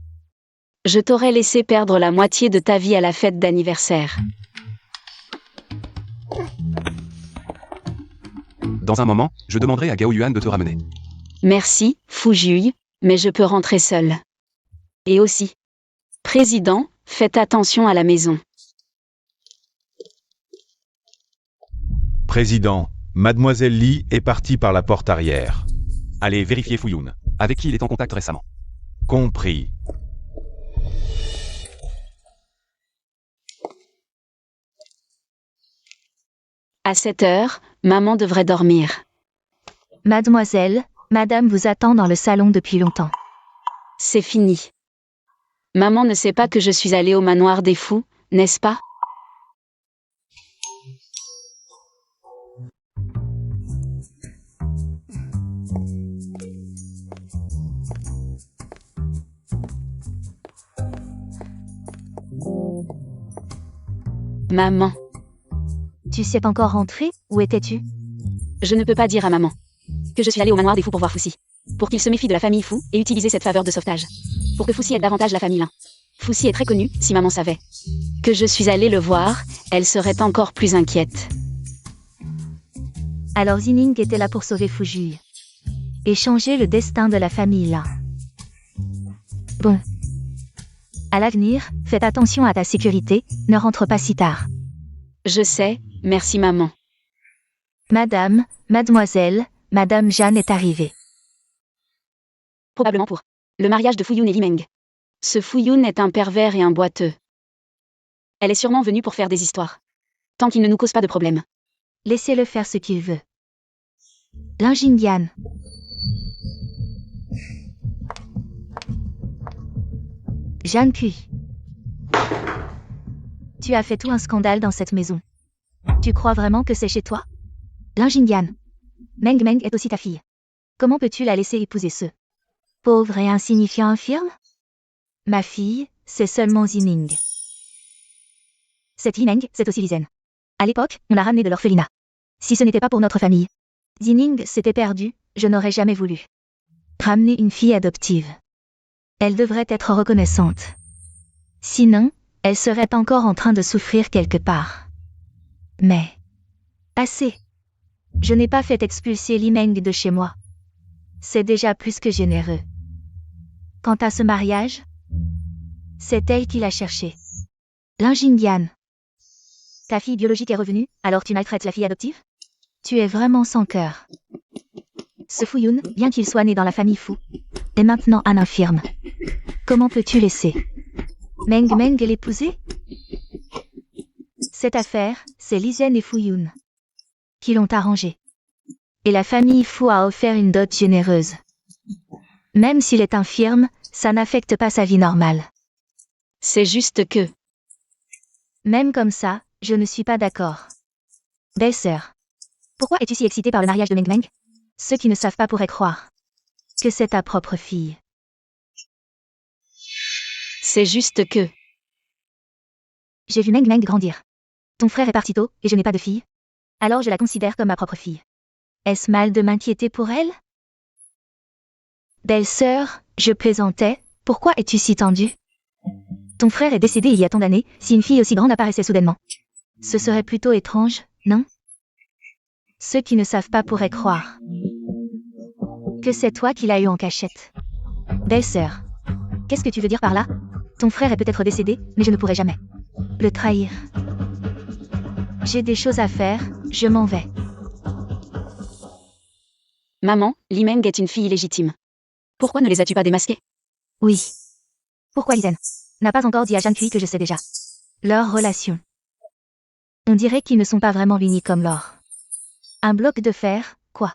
Je t'aurais laissé perdre la moitié de ta vie à la fête d'anniversaire. Dans un moment, je demanderai à Gao Yuan de te ramener. Merci, Fu Jiu, mais je peux rentrer seule. Et aussi. Président, faites attention à la maison. Président, Mademoiselle Lee est partie par la porte arrière. Allez vérifier Fuyun. Avec qui il est en contact récemment? Compris. À 7 heures, maman devrait dormir. Mademoiselle, madame vous attend dans le salon depuis longtemps. C'est fini. Maman ne sait pas que je suis allée au manoir des fous, n'est-ce pas? Maman. Tu sais encore rentré? Où étais-tu? Je ne peux pas dire à maman que je suis allée au manoir des fous pour voir Foussi. Pour qu'il se méfie de la famille Fou et utiliser cette faveur de sauvetage. Pour que Foussi aide davantage la famille Lin. Foussi est très connu, si maman savait que je suis allée le voir, elle serait encore plus inquiète. Alors Zining était là pour sauver Fujui. Et changer le destin de la famille là. Bon. À l'avenir, faites attention à ta sécurité, ne rentre pas si tard. Je sais, merci maman. Madame, mademoiselle, Madame Jeanne est arrivée. Probablement pour le mariage de Fuyun et Li Meng. Ce Fuyun est un pervers et un boiteux. Elle est sûrement venue pour faire des histoires. Tant qu'il ne nous cause pas de problème. Laissez-le faire ce qu'il veut. Lin Jingyan. Jeanne Cui. Tu as fait tout un scandale dans cette maison. Tu crois vraiment que c'est chez toi? Lin Jingyan. Meng Meng est aussi ta fille. Comment peux-tu la laisser épouser ce pauvre et insignifiant infirme? Ma fille, c'est seulement Zining. Cette Li Meng, c'est aussi Lizen. À l'époque, on l'a ramenée de l'orphelinat. Si ce n'était pas pour notre famille, Zining s'était perdue, je n'aurais jamais voulu ramener une fille adoptive. Elle devrait être reconnaissante. Sinon, elle serait encore en train de souffrir quelque part. Mais... assez. Je n'ai pas fait expulser Li Meng de chez moi. C'est déjà plus que généreux. Quant à ce mariage, c'est elle qui l'a cherché. Lin Jingyan. Ta fille biologique est revenue, alors tu maltraites la fille adoptive? Tu es vraiment sans cœur. Ce Fuyun, bien qu'il soit né dans la famille Fu, est maintenant un infirme. Comment peux-tu laisser Meng Meng l'épouser? Cette affaire, c'est Lizen et Fuyun qui l'ont arrangée. Et la famille Fu a offert une dot généreuse. Même s'il est infirme, ça n'affecte pas sa vie normale. C'est juste que... Même comme ça, je ne suis pas d'accord. Belle-sœur. Pourquoi es-tu si excitée par le mariage de Meng Meng? Ceux qui ne savent pas pourraient croire que c'est ta propre fille. C'est juste que... J'ai vu Meng Meng grandir. Ton frère est parti tôt, et je n'ai pas de fille. Alors je la considère comme ma propre fille. Est-ce mal de m'inquiéter pour elle? Belle-sœur, je plaisantais, pourquoi es-tu si tendue? Ton frère est décédé il y a tant d'années, si une fille aussi grande apparaissait soudainement. Ce serait plutôt étrange, non? Ceux qui ne savent pas pourraient croire que c'est toi qui l'as eu en cachette. Belle-sœur, qu'est-ce que tu veux dire par là? Ton frère est peut-être décédé, mais je ne pourrai jamais le trahir. J'ai des choses à faire, je m'en vais. Maman, Li Meng est une fille illégitime. Pourquoi ne les as-tu pas démasqués? Oui. Pourquoi Lizen n'a pas encore dit à Jeanne Cui que je sais déjà leur relation. On dirait qu'ils ne sont pas vraiment unis comme l'or. Un bloc de fer, quoi.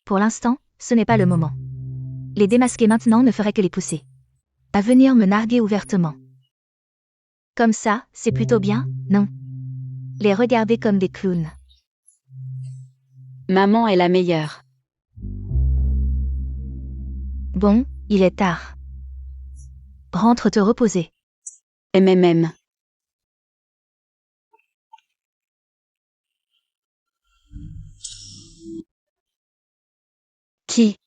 Pour l'instant, ce n'est pas le moment. Les démasquer maintenant ne ferait que les pousser à venir me narguer ouvertement. Comme ça, c'est plutôt bien, non? Les regarder comme des clowns. Maman est la meilleure. Bon, il est tard. Rentre te reposer. MMM. Qui?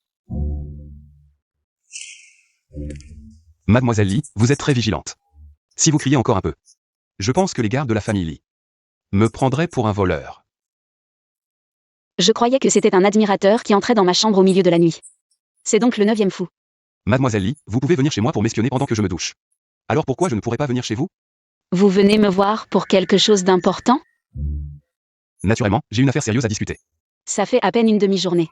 Mademoiselle Li, vous êtes très vigilante. Si vous criez encore un peu, je pense que les gardes de la famille Li me prendraient pour un voleur. Je croyais que c'était un admirateur qui entrait dans ma chambre au milieu de la nuit. C'est donc le 9e fou. Mademoiselle Li, vous pouvez venir chez moi pour m'espionner pendant que je me douche. Alors pourquoi je ne pourrais pas venir chez vous? Vous venez me voir pour quelque chose d'important? Naturellement, j'ai une affaire sérieuse à discuter. Ça fait à peine une demi-journée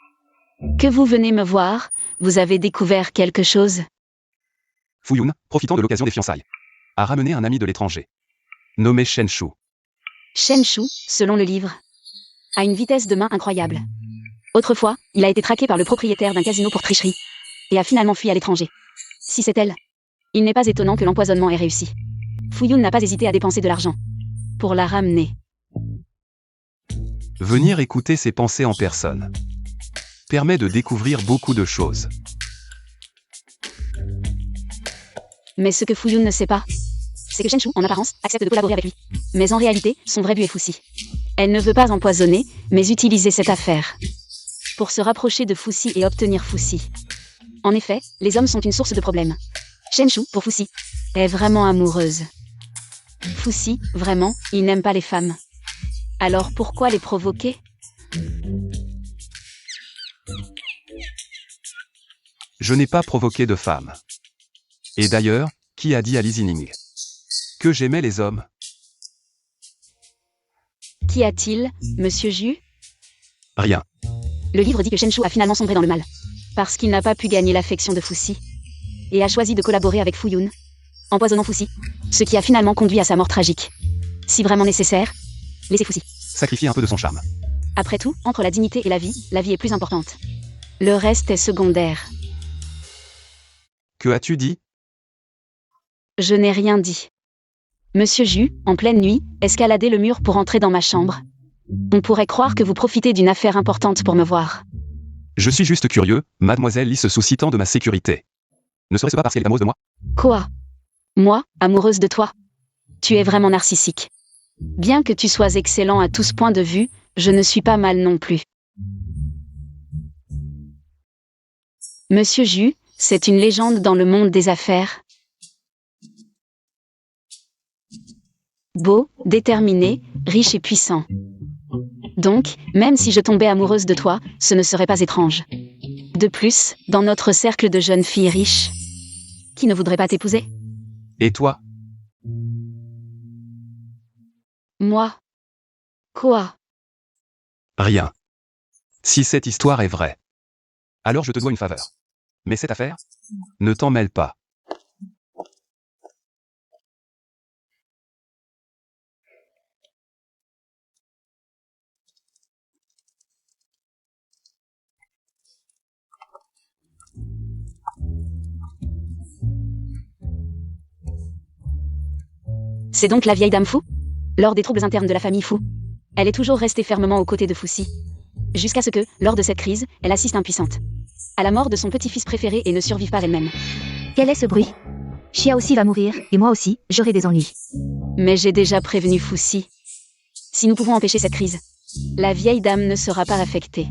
que vous venez me voir, vous avez découvert quelque chose? Fuyun, profitant de l'occasion des fiançailles, a ramené un ami de l'étranger, nommé Shen Shu. Shen Shu, selon le livre, a une vitesse de main incroyable. Autrefois, il a été traqué par le propriétaire d'un casino pour tricherie, et a finalement fui à l'étranger. Si c'est elle, il n'est pas étonnant que l'empoisonnement ait réussi. Fuyun n'a pas hésité à dépenser de l'argent pour la ramener. Venir écouter ses pensées en personne permet de découvrir beaucoup de choses. Mais ce que Fuyun ne sait pas, c'est que Shen Shu, en apparence, accepte de collaborer avec lui. Mais en réalité, son vrai but est Foussi. Elle ne veut pas empoisonner, mais utiliser cette affaire pour se rapprocher de Foussi et obtenir Foussi. En effet, les hommes sont une source de problèmes. Shenchu, pour Foussi, est vraiment amoureuse. Foussi, vraiment, il n'aime pas les femmes. Alors pourquoi les provoquer? Je n'ai pas provoqué de femme. Et d'ailleurs, qui a dit à Li Zining que j'aimais les hommes? Qu'y a-t-il, monsieur Ju? Rien. Le livre dit que Shenchu a finalement sombré dans le mal. Parce qu'il n'a pas pu gagner l'affection de Foussi. Et a choisi de collaborer avec Fuyun, empoisonnant Foussi. Ce qui a finalement conduit à sa mort tragique. Si vraiment nécessaire, laissez Foussi. Sacrifier un peu de son charme. Après tout, entre la dignité et la vie est plus importante. Le reste est secondaire. Que as-tu dit? Je n'ai rien dit. Monsieur Ju, en pleine nuit, escaladez le mur pour entrer dans ma chambre. On pourrait croire que vous profitez d'une affaire importante pour me voir. Je suis juste curieux, mademoiselle Li se soucie tant de ma sécurité. Ne serait-ce pas parce qu'elle est amoureuse de moi? Quoi? Moi, amoureuse de toi? Tu es vraiment narcissique. Bien que tu sois excellent à tous points de vue, je ne suis pas mal non plus. Monsieur Ju, c'est une légende dans le monde des affaires. Beau, déterminé, riche et puissant. Donc, même si je tombais amoureuse de toi, ce ne serait pas étrange. De plus, dans notre cercle de jeunes filles riches, qui ne voudrait pas t'épouser? Et toi? Moi? Quoi? Rien. Si cette histoire est vraie, alors je te dois une faveur. Mais cette affaire? Ne t'en mêle pas. C'est donc la vieille dame Fu? Lors des troubles internes de la famille Fu, elle est toujours restée fermement aux côtés de Foussi. Jusqu'à ce que, lors de cette crise, elle assiste impuissante à la mort de son petit-fils préféré et ne survive pas elle-même. Quel est ce bruit? Xia aussi va mourir, et moi aussi, j'aurai des ennuis. Mais j'ai déjà prévenu Foussi. Si nous pouvons empêcher cette crise, la vieille dame ne sera pas affectée.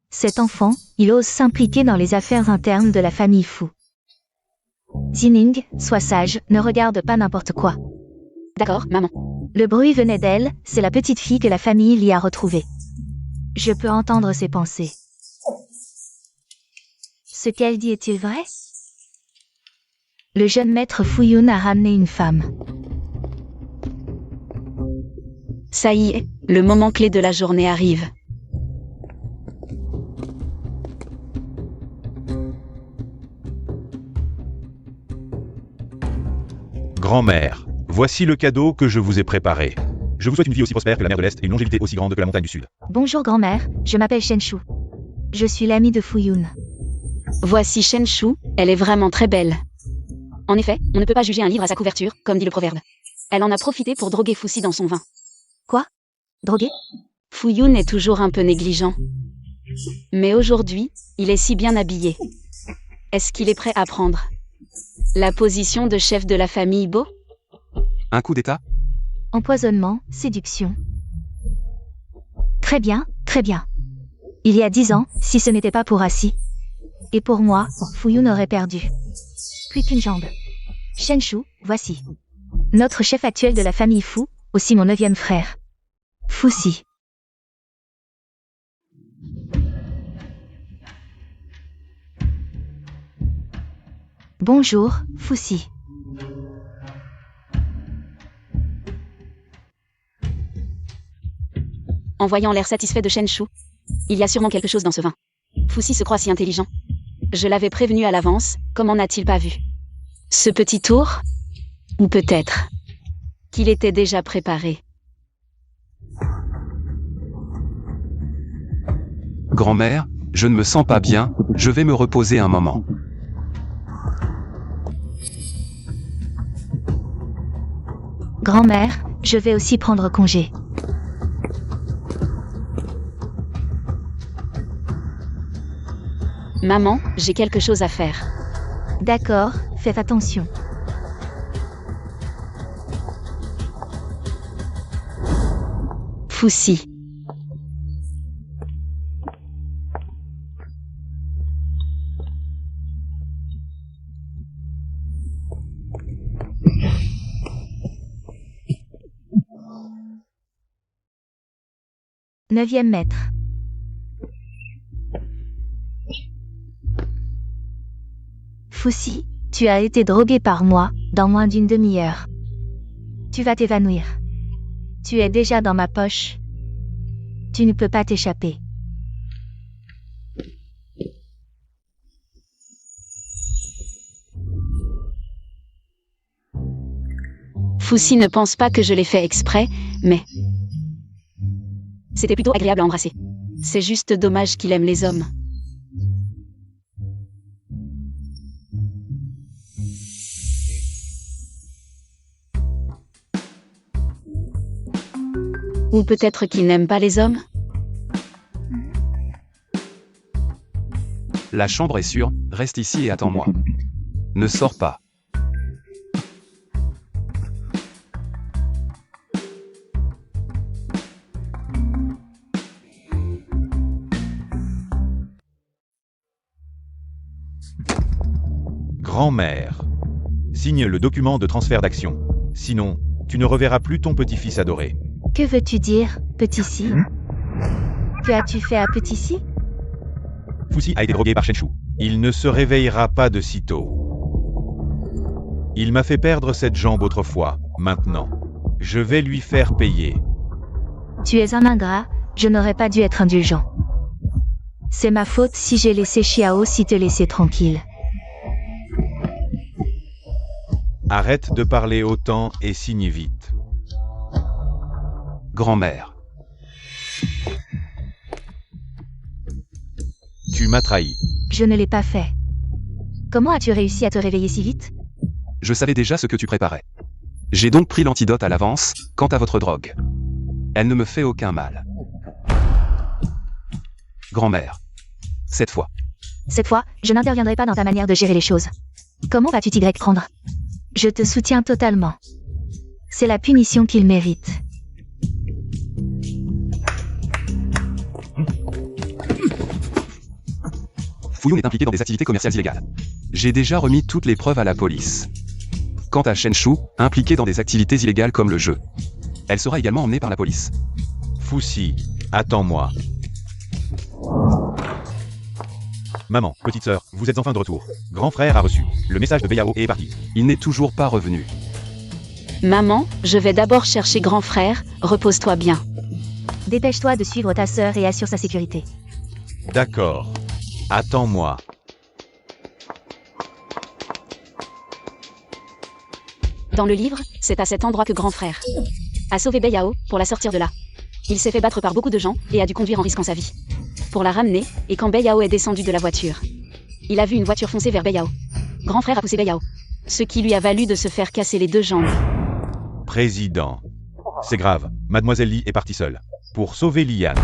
Cet enfant, il ose s'impliquer dans les affaires internes de la famille Fu. Zining, sois sage, ne regarde pas n'importe quoi. D'accord, maman. Le bruit venait d'elle, c'est la petite fille que la famille l'y a retrouvée. Je peux entendre ses pensées. Ce qu'elle dit est-il vrai? Le jeune maître Fuyun a ramené une femme. Ça y est, le moment clé de la journée arrive. Grand-mère, voici le cadeau que je vous ai préparé. Je vous souhaite une vie aussi prospère que la mer de l'Est et une longévité aussi grande que la montagne du Sud. Bonjour grand-mère, je m'appelle Shenchu. Je suis l'amie de Fuyun. Voici Shenchu, elle est vraiment très belle. En effet, on ne peut pas juger un livre à sa couverture, comme dit le proverbe. Elle en a profité pour droguer Foussi dans son vin. Quoi? Drogué? Fuyun est toujours un peu négligent. Mais aujourd'hui, il est si bien habillé. Est-ce qu'il est prêt à prendre la position de chef de la famille Bo? Un coup d'état? Empoisonnement, séduction. Très bien, très bien. Il y a 10 ans, si ce n'était pas pour Assi. Et pour moi, Fuyun aurait perdu. Plus qu'une jambe. Shenchu, voici. Notre chef actuel de la famille Fu, aussi mon 9e frère. Foussi. Bonjour, Foussi. En voyant l'air satisfait de Shenchu, il y a sûrement quelque chose dans ce vin. Foussi se croit si intelligent. Je l'avais prévenu à l'avance, comment n'a-t-il pas vu ce petit tour? Ou peut-être qu'il était déjà préparé. Grand-mère, je ne me sens pas bien, je vais me reposer un moment. Grand-mère, je vais aussi prendre congé. Maman, j'ai quelque chose à faire. D'accord, faites attention. Foussi. 9e maître. Foussi, tu as été drogué par moi, dans moins d'une demi-heure. Tu vas t'évanouir. Tu es déjà dans ma poche. Tu ne peux pas t'échapper. Foussi ne pense pas que je l'ai fait exprès, mais... C'était plutôt agréable à embrasser. C'est juste dommage qu'il aime les hommes. Ou peut-être qu'il n'aime pas les hommes? La chambre est sûre, reste ici et attends-moi. Ne sors pas. Grand-mère. Signe le document de transfert d'action. Sinon, tu ne reverras plus ton petit-fils adoré. Que veux-tu dire, petit-ci? Que as-tu fait à petit-ci? Foussi a été drogué par Shenchu. Il ne se réveillera pas de sitôt. Il m'a fait perdre cette jambe autrefois. Maintenant, je vais lui faire payer. Tu es un ingrat, je n'aurais pas dû être indulgent. C'est ma faute si j'ai laissé Xiao si te laisser tranquille. Arrête de parler autant et signe vite. Grand-mère. Tu m'as trahi. Je ne l'ai pas fait. Comment as-tu réussi à te réveiller si vite? Je savais déjà ce que tu préparais. J'ai donc pris l'antidote à l'avance, quant à votre drogue. Elle ne me fait aucun mal. Grand-mère. Cette fois. Cette fois, je n'interviendrai pas dans ta manière de gérer les choses. Comment vas-tu t'y prendre? Je te soutiens totalement. C'est la punition qu'il mérite. Fuyun est impliqué dans des activités commerciales illégales. J'ai déjà remis toutes les preuves à la police. Quant à Shenchu, impliquée dans des activités illégales comme le jeu. Elle sera également emmenée par la police. Foussi, attends-moi. Maman, petite sœur, vous êtes enfin de retour. Grand frère a reçu. Le message de Beiyao et est parti. Il n'est toujours pas revenu. Maman, je vais d'abord chercher grand frère, repose-toi bien. Dépêche-toi de suivre ta sœur et assure sa sécurité. D'accord. Attends-moi. Dans le livre, c'est à cet endroit que grand frère a sauvé Beiyao pour la sortir de là. Il s'est fait battre par beaucoup de gens et a dû conduire en risquant sa vie pour la ramener, et quand Beiyao est descendu de la voiture, il a vu une voiture foncer vers Beiyao. Grand frère a poussé Beiyao, ce qui lui a valu de se faire casser les deux jambes. Président. C'est grave, Mademoiselle Li est partie seule. Pour sauver Liane.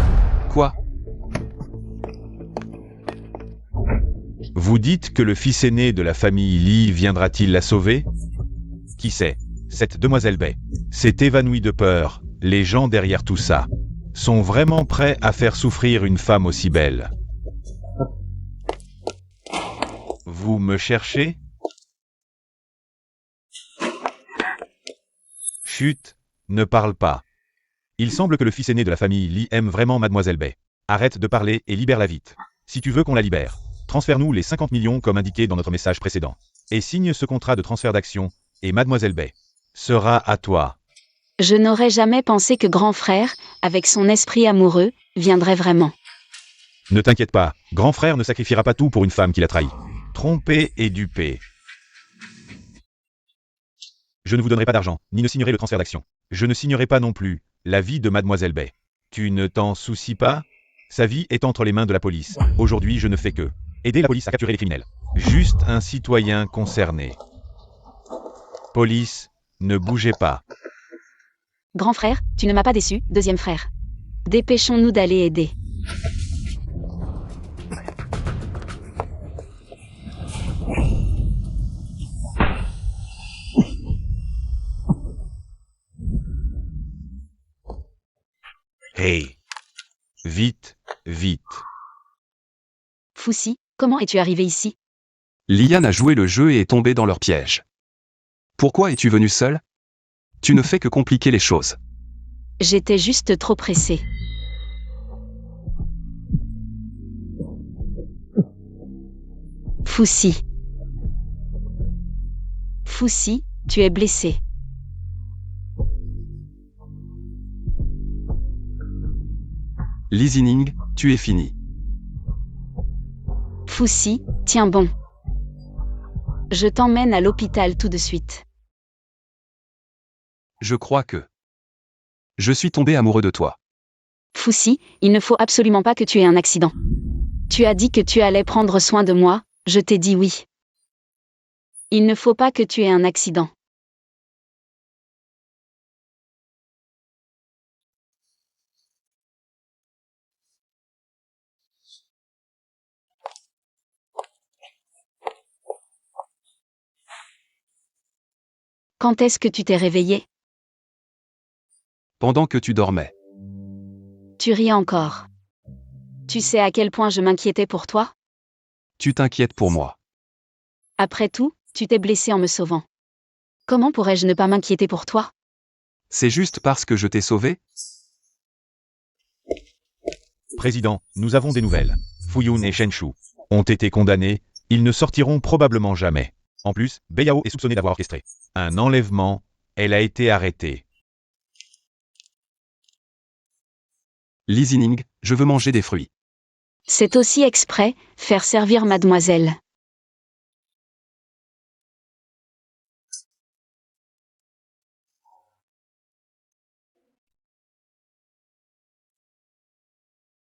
Quoi? Vous dites que le fils aîné de la famille Li viendra-t-il la sauver? Qui sait? Cette demoiselle Bai s'est évanouie de peur. Les gens derrière tout ça sont vraiment prêts à faire souffrir une femme aussi belle. Vous me cherchez? Chut, ne parle pas. Il semble que le fils aîné de la famille Li aime vraiment Mademoiselle Bai. Arrête de parler et libère-la vite. Si tu veux qu'on la libère, transfère-nous les 50 millions comme indiqué dans notre message précédent. Et signe ce contrat de transfert d'action, et Mademoiselle Bai sera à toi. Je n'aurais jamais pensé que grand frère, avec son esprit amoureux, viendrait vraiment. Ne t'inquiète pas, grand frère ne sacrifiera pas tout pour une femme qu'il a trahie. Trompé et dupé. Je ne vous donnerai pas d'argent, ni ne signerai le transfert d'action. Je ne signerai pas non plus la vie de Mademoiselle Bai. Tu ne t'en soucies pas? Sa vie est entre les mains de la police. Aujourd'hui, je ne fais que aider la police à capturer les criminels. Juste un citoyen concerné. Police, ne bougez pas. Grand frère, tu ne m'as pas déçu, deuxième frère. Dépêchons-nous d'aller aider. Hey! Vite, vite. Foussi, comment es-tu arrivé ici? Liane a joué le jeu et est tombée dans leur piège. Pourquoi es-tu venu seul? Tu ne fais que compliquer les choses. J'étais juste trop pressée. Foussi. Foussi, tu es blessé. Listening, tu es fini. Foussi, tiens bon. Je t'emmène à l'hôpital tout de suite. Je crois que... Je suis tombé amoureux de toi. Foussi, il ne faut absolument pas que tu aies un accident. Tu as dit que tu allais prendre soin de moi, je t'ai dit oui. Il ne faut pas que tu aies un accident. Quand est-ce que tu t'es réveillé? Pendant que tu dormais. Tu ris encore. Tu sais à quel point je m'inquiétais pour toi? Tu t'inquiètes pour moi. Après tout, tu t'es blessé en me sauvant. Comment pourrais-je ne pas m'inquiéter pour toi? C'est juste parce que je t'ai sauvé? Président, nous avons des nouvelles. Fuyun et Shen Shu ont été condamnés, ils ne sortiront probablement jamais. En plus, Beiyao est soupçonné d'avoir orchestré un enlèvement, elle a été arrêtée. Listening, je veux manger des fruits. C'est aussi exprès, faire servir mademoiselle.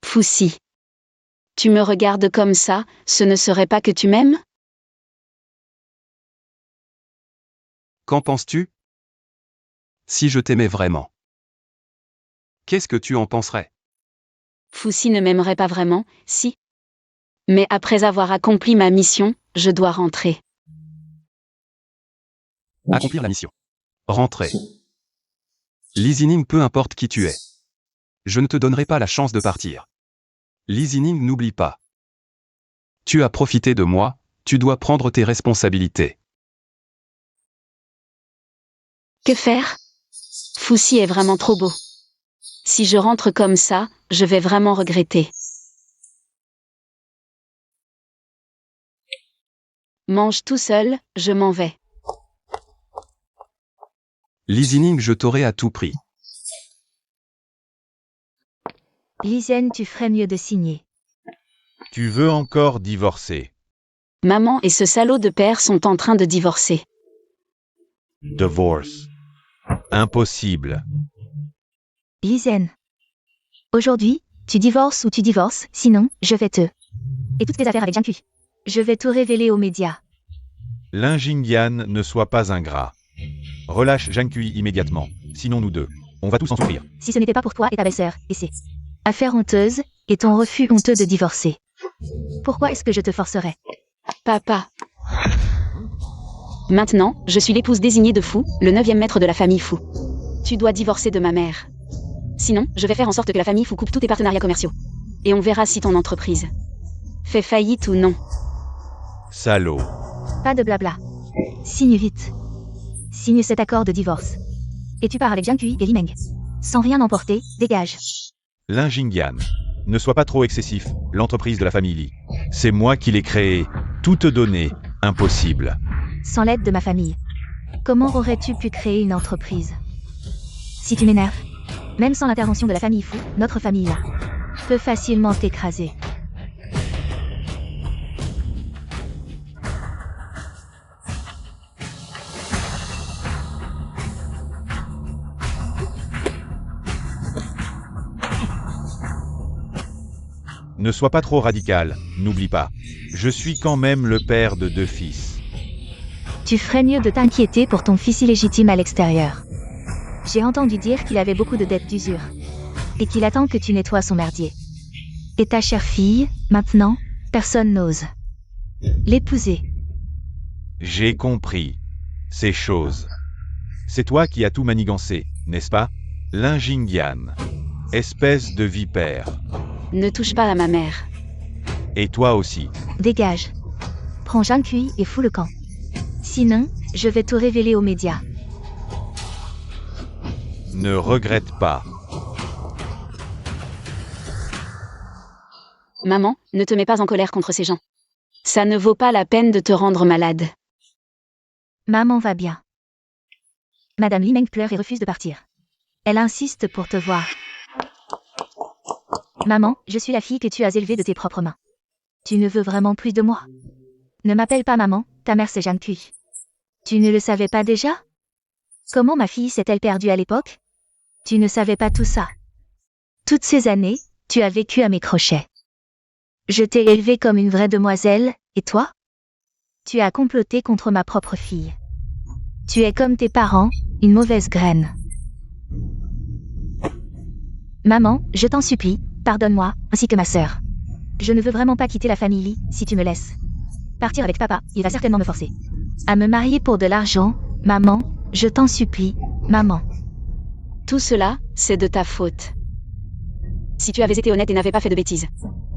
Foussi. Tu me regardes comme ça, ce ne serait pas que tu m'aimes? Qu'en penses-tu? Si je t'aimais vraiment. Qu'est-ce que tu en penserais? Foussi ne m'aimerait pas vraiment, si. Mais après avoir accompli ma mission, je dois rentrer. Accomplir la mission. Rentrer. Listening, peu importe qui tu es. Je ne te donnerai pas la chance de partir. Listening, n'oublie pas. Tu as profité de moi, tu dois prendre tes responsabilités. Que faire? Foussi est vraiment trop beau. Si je rentre comme ça, je vais vraiment regretter. Mange tout seul, je m'en vais. Listening, je t'aurai à tout prix. Lisiane, tu ferais mieux de signer. Tu veux encore divorcer? Maman et ce salaud de père sont en train de divorcer. Divorce. Impossible. Lisiane. Aujourd'hui, tu divorces ou tu divorces, sinon, je vais te... Et toutes tes affaires avec Jiankui. Je vais tout révéler aux médias. Lin Jingyan, ne sois pas ingrat. Relâche Zhang Kui immédiatement, sinon nous deux, on va tous en souffrir. Si ce n'était pas pour toi et ta belle-sœur, et c'est... Affaire honteuse, et ton refus honteux de divorcer. Pourquoi est-ce que je te forcerais? Papa. Maintenant, je suis l'épouse désignée de Fu, le 9e maître de la famille Fu. Tu dois divorcer de ma mère. Sinon, je vais faire en sorte que la famille Fu coupe tous tes partenariats commerciaux. Et on verra si ton entreprise fait faillite ou non. Salaud. Pas de blabla. Signe vite. Signe cet accord de divorce. Et tu pars avec Jiankui et Limeng. Sans rien emporter, dégage. Lin Jingyan. Ne sois pas trop excessif, l'entreprise de la famille Li. C'est moi qui l'ai créée, tout te donner, impossible. Sans l'aide de ma famille. Comment aurais-tu pu créer une entreprise? Si tu m'énerves, même sans l'intervention de la famille Fu, notre famille là, peut facilement t'écraser. Ne sois pas trop radical, n'oublie pas. Je suis quand même le père de 2 fils. Tu ferais mieux de t'inquiéter pour ton fils illégitime à l'extérieur. J'ai entendu dire qu'il avait beaucoup de dettes d'usure. Et qu'il attend que tu nettoies son merdier. Et ta chère fille, maintenant, personne n'ose l'épouser. J'ai compris. Ces choses. C'est toi qui as tout manigancé, n'est-ce pas? Lin Jingyan. Espèce de vipère. Ne touche pas à ma mère. Et toi aussi. Dégage. Prends Jiankui et fous le camp. Sinon, je vais tout révéler aux médias. Ne regrette pas. Maman, ne te mets pas en colère contre ces gens. Ça ne vaut pas la peine de te rendre malade. Maman va bien. Madame Li Meng pleure et refuse de partir. Elle insiste pour te voir. Maman, je suis la fille que tu as élevée de tes propres mains. Tu ne veux vraiment plus de moi. Ne m'appelle pas maman, ta mère c'est Jeanne Cui. Tu ne le savais pas déjà? Comment ma fille s'est-elle perdue à l'époque? Tu ne savais pas tout ça. Toutes ces années, tu as vécu à mes crochets. Je t'ai élevée comme une vraie demoiselle, et toi? Tu as comploté contre ma propre fille. Tu es comme tes parents, une mauvaise graine. Maman, je t'en supplie, pardonne-moi, ainsi que ma sœur. Je ne veux vraiment pas quitter la famille Li, si tu me laisses. Partir avec papa, il va certainement me forcer. À me marier pour de l'argent, maman, je t'en supplie, maman. Tout cela, c'est de ta faute. Si tu avais été honnête et n'avais pas fait de bêtises,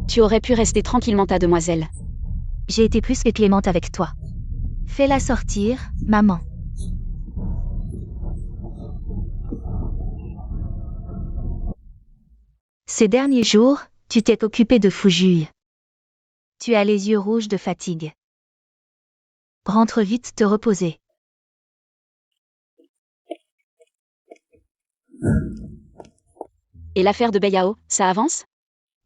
tu aurais pu rester tranquillement ta demoiselle. J'ai été plus que clémente avec toi. Fais-la sortir, maman. Ces derniers jours, tu t'es occupée de Fujui. Tu as les yeux rouges de fatigue. Rentre vite te reposer. Et l'affaire de Beiyao, ça avance?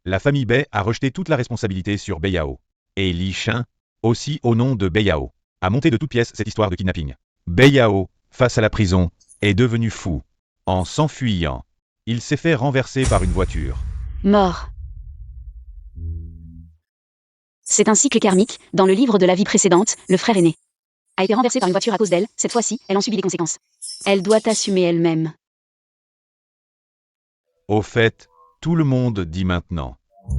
La famille Bei a rejeté toute la responsabilité sur Beiyao. Et Li Shin, aussi au nom de Beiyao, a monté de toutes pièces cette histoire de kidnapping. Beiyao, face à la prison, est devenu fou. En s'enfuyant, il s'est fait renverser par une voiture. Mort. C'est un cycle karmique. Dans le livre de la vie précédente, le frère aîné a été renversé par une voiture à cause d'elle. Cette fois-ci, elle en subit les conséquences. Elle doit assumer elle-même. Au fait, tout le monde dit maintenant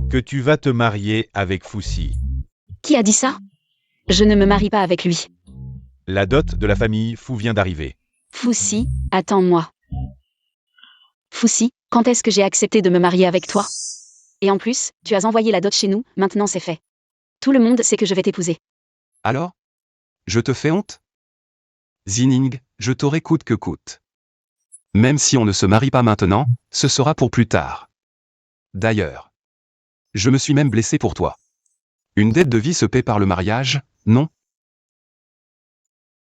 que tu vas te marier avec Fuxi. Qui a dit ça? Je ne me marie pas avec lui. La dot de la famille Fu vient d'arriver. Fuxi, attends-moi. Fuxi, quand est-ce que j'ai accepté de me marier avec toi? Et en plus, tu as envoyé la dot chez nous, maintenant c'est fait. Tout le monde sait que je vais t'épouser. Alors? Je te fais honte? Zining, je t'aurai coûte que coûte. Même si on ne se marie pas maintenant, ce sera pour plus tard. D'ailleurs, je me suis même blessé pour toi. Une dette de vie se paie par le mariage, non?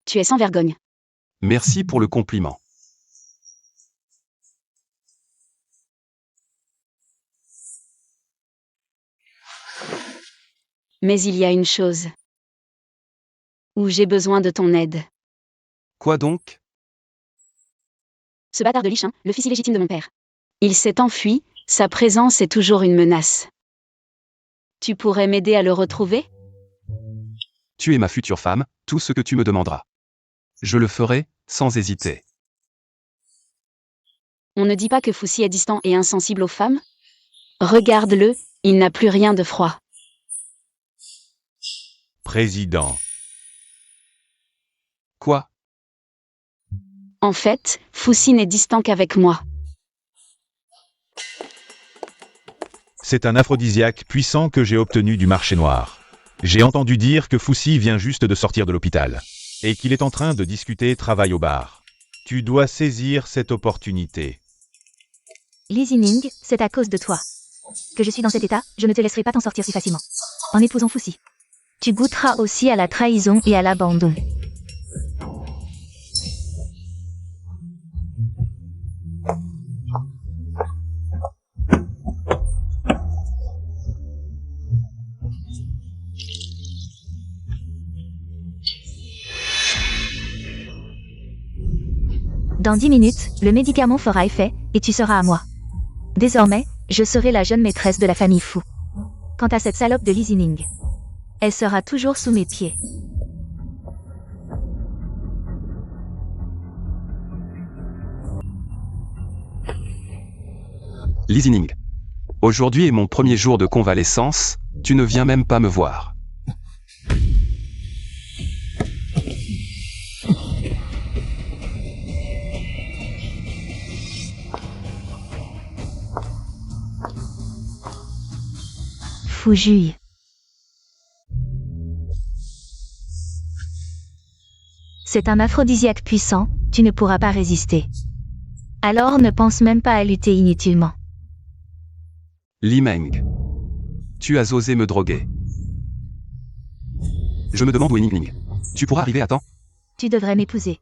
Tu es sans vergogne. Merci pour le compliment. Mais il y a une chose où j'ai besoin de ton aide. Quoi donc? Ce bâtard de Li Shin, le fils illégitime de mon père. Il s'est enfui, sa présence est toujours une menace. Tu pourrais m'aider à le retrouver? Tu es ma future femme, tout ce que tu me demanderas. Je le ferai, sans hésiter. On ne dit pas que Fuxi est distant et insensible aux femmes? Regarde-le, il n'a plus rien de froid. Président. Quoi? En fait, Fuxi n'est distant qu'avec moi. C'est un aphrodisiaque puissant que j'ai obtenu du marché noir. J'ai entendu dire que Fuxi vient juste de sortir de l'hôpital. Et qu'il est en train de discuter travail au bar. Tu dois saisir cette opportunité. Li Zining, c'est à cause de toi que je suis dans cet état, je ne te laisserai pas t'en sortir si facilement. En épousant Fuxi, tu goûteras aussi à la trahison et à l'abandon. Dans 10 minutes, le médicament fera effet, et tu seras à moi. Désormais, je serai la jeune maîtresse de la famille Fu. Quant à cette salope de Li Zining, elle sera toujours sous mes pieds. Li Zining. Aujourd'hui est mon premier jour de convalescence, tu ne viens même pas me voir. Fujui. C'est un aphrodisiaque puissant, tu ne pourras pas résister. Alors ne pense même pas à lutter inutilement. Li Meng. Tu as osé me droguer. Je me demande où est Ning Ning. Tu pourras arriver à temps? Tu devrais m'épouser.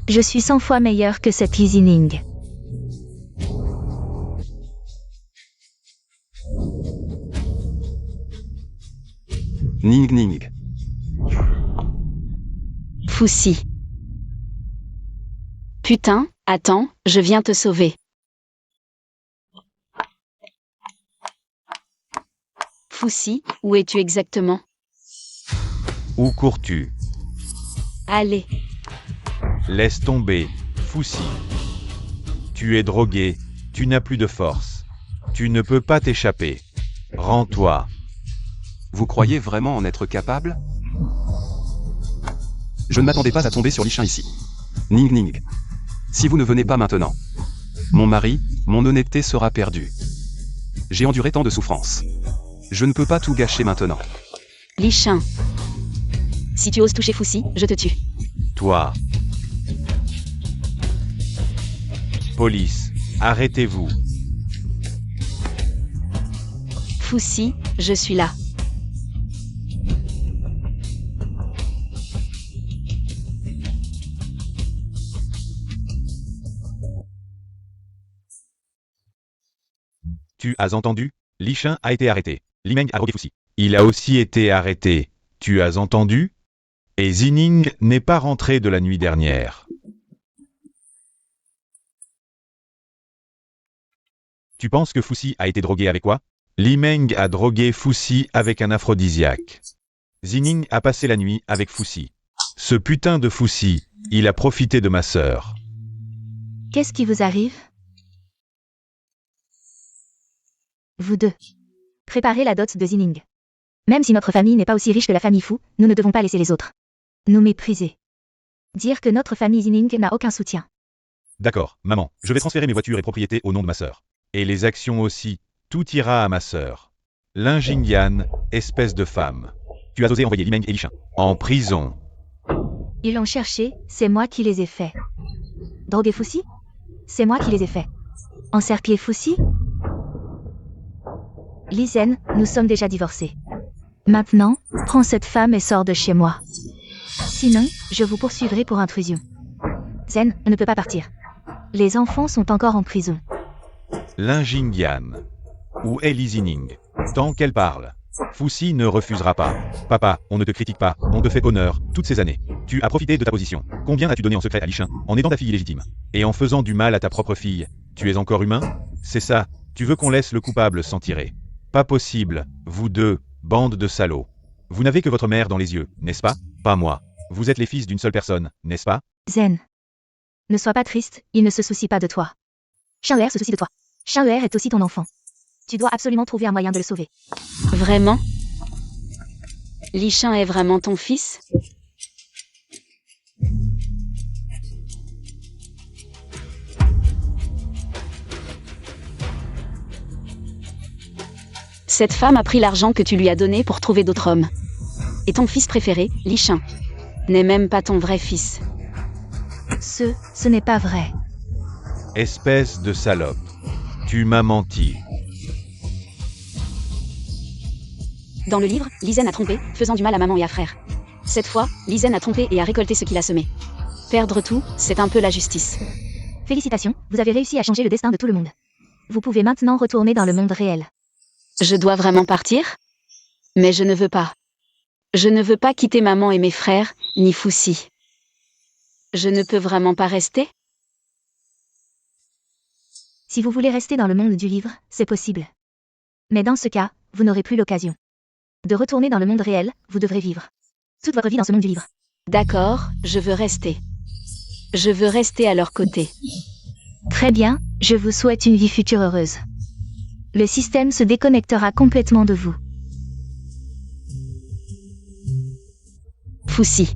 Je suis 100 fois meilleure que cette Lizzie Ning. Ning Ning. Foussi. Putain, attends, je viens te sauver. Foussi, où es-tu exactement? Où cours-tu? Allez, Laisse tomber, Foussi. Tu es drogué, tu n'as plus de force. Tu ne peux pas t'échapper. Rends-toi. Vous croyez vraiment en être capable? Je ne m'attendais pas à tomber sur Lichin ici. Ning Ning. Si vous ne venez pas maintenant, mon mari, mon honnêteté sera perdue. J'ai enduré tant de souffrances. Je ne peux pas tout gâcher maintenant. Lichin. Si tu oses toucher Foussi, je te tue. Toi. Police, arrêtez-vous. Foussi, je suis là. Tu as entendu? Lichin a été arrêté. Limeng a drogué Foussi. Il a aussi été arrêté. Tu as entendu? Et Zining n'est pas rentré de la nuit dernière. Tu penses que Foussi a été drogué avec quoi? Limeng a drogué Foussi avec un aphrodisiaque. Zining a passé la nuit avec Foussi. Ce putain de Foussi, il a profité de ma sœur. Qu'est-ce qui vous arrive? Vous deux. Préparez la dot de Zining. Même si notre famille n'est pas aussi riche que la famille Fu, nous ne devons pas laisser les autres nous mépriser. Dire que notre famille Zining n'a aucun soutien. D'accord, maman, je vais transférer mes voitures et propriétés au nom de ma sœur. Et les actions aussi, tout ira à ma sœur. Lin Jingyan, espèce de femme. Tu as osé envoyer Limeng et Lichin en prison. Ils l'ont cherché, c'est moi qui les ai faits. Droguer Foussi? C'est moi qui les ai faits. Encercler Foussi? Lizen, nous sommes déjà divorcés. Maintenant, prends cette femme et sors de chez moi. Sinon, je vous poursuivrai pour intrusion. Zen ne peut pas partir. Les enfants sont encore en prison. Lin Jingyan. Où est Li Zining? Tant qu'elle parle. Foussi ne refusera pas. Papa, on ne te critique pas, on te fait honneur, toutes ces années. Tu as profité de ta position. Combien as-tu donné en secret à Lichin, en aidant ta fille illégitime? Et en faisant du mal à ta propre fille. Tu es encore humain? C'est ça, tu veux qu'on laisse le coupable s'en tirer. Pas possible, vous deux, bande de salauds. Vous n'avez que votre mère dans les yeux, n'est-ce pas? Pas moi. Vous êtes les fils d'une seule personne, n'est-ce pas? Zen. Ne sois pas triste, il ne se soucie pas de toi. Shanler se soucie de toi. Shanler est aussi ton enfant. Tu dois absolument trouver un moyen de le sauver. Vraiment? Lichin est vraiment ton fils? Cette femme a pris l'argent que tu lui as donné pour trouver d'autres hommes. Et ton fils préféré, Lichin, n'est même pas ton vrai fils. Ce n'est pas vrai. Espèce de salope. Tu m'as menti. Dans le livre, Lizen a trompé, faisant du mal à maman et à frère. Cette fois, Lizen a trompé et a récolté ce qu'il a semé. Perdre tout, c'est un peu la justice. Félicitations, vous avez réussi à changer le destin de tout le monde. Vous pouvez maintenant retourner dans le monde réel. Je dois vraiment partir? Mais je ne veux pas. Je ne veux pas quitter maman et mes frères, ni Foussi. Je ne peux vraiment pas rester? Si vous voulez rester dans le monde du livre, c'est possible. Mais dans ce cas, vous n'aurez plus l'occasion de retourner dans le monde réel, vous devrez vivre toute votre vie dans ce monde du livre. D'accord, je veux rester. Je veux rester à leur côté. Très bien, je vous souhaite une vie future heureuse. Le système se déconnectera complètement de vous. Foussi.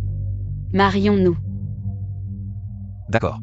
Marions-nous. D'accord.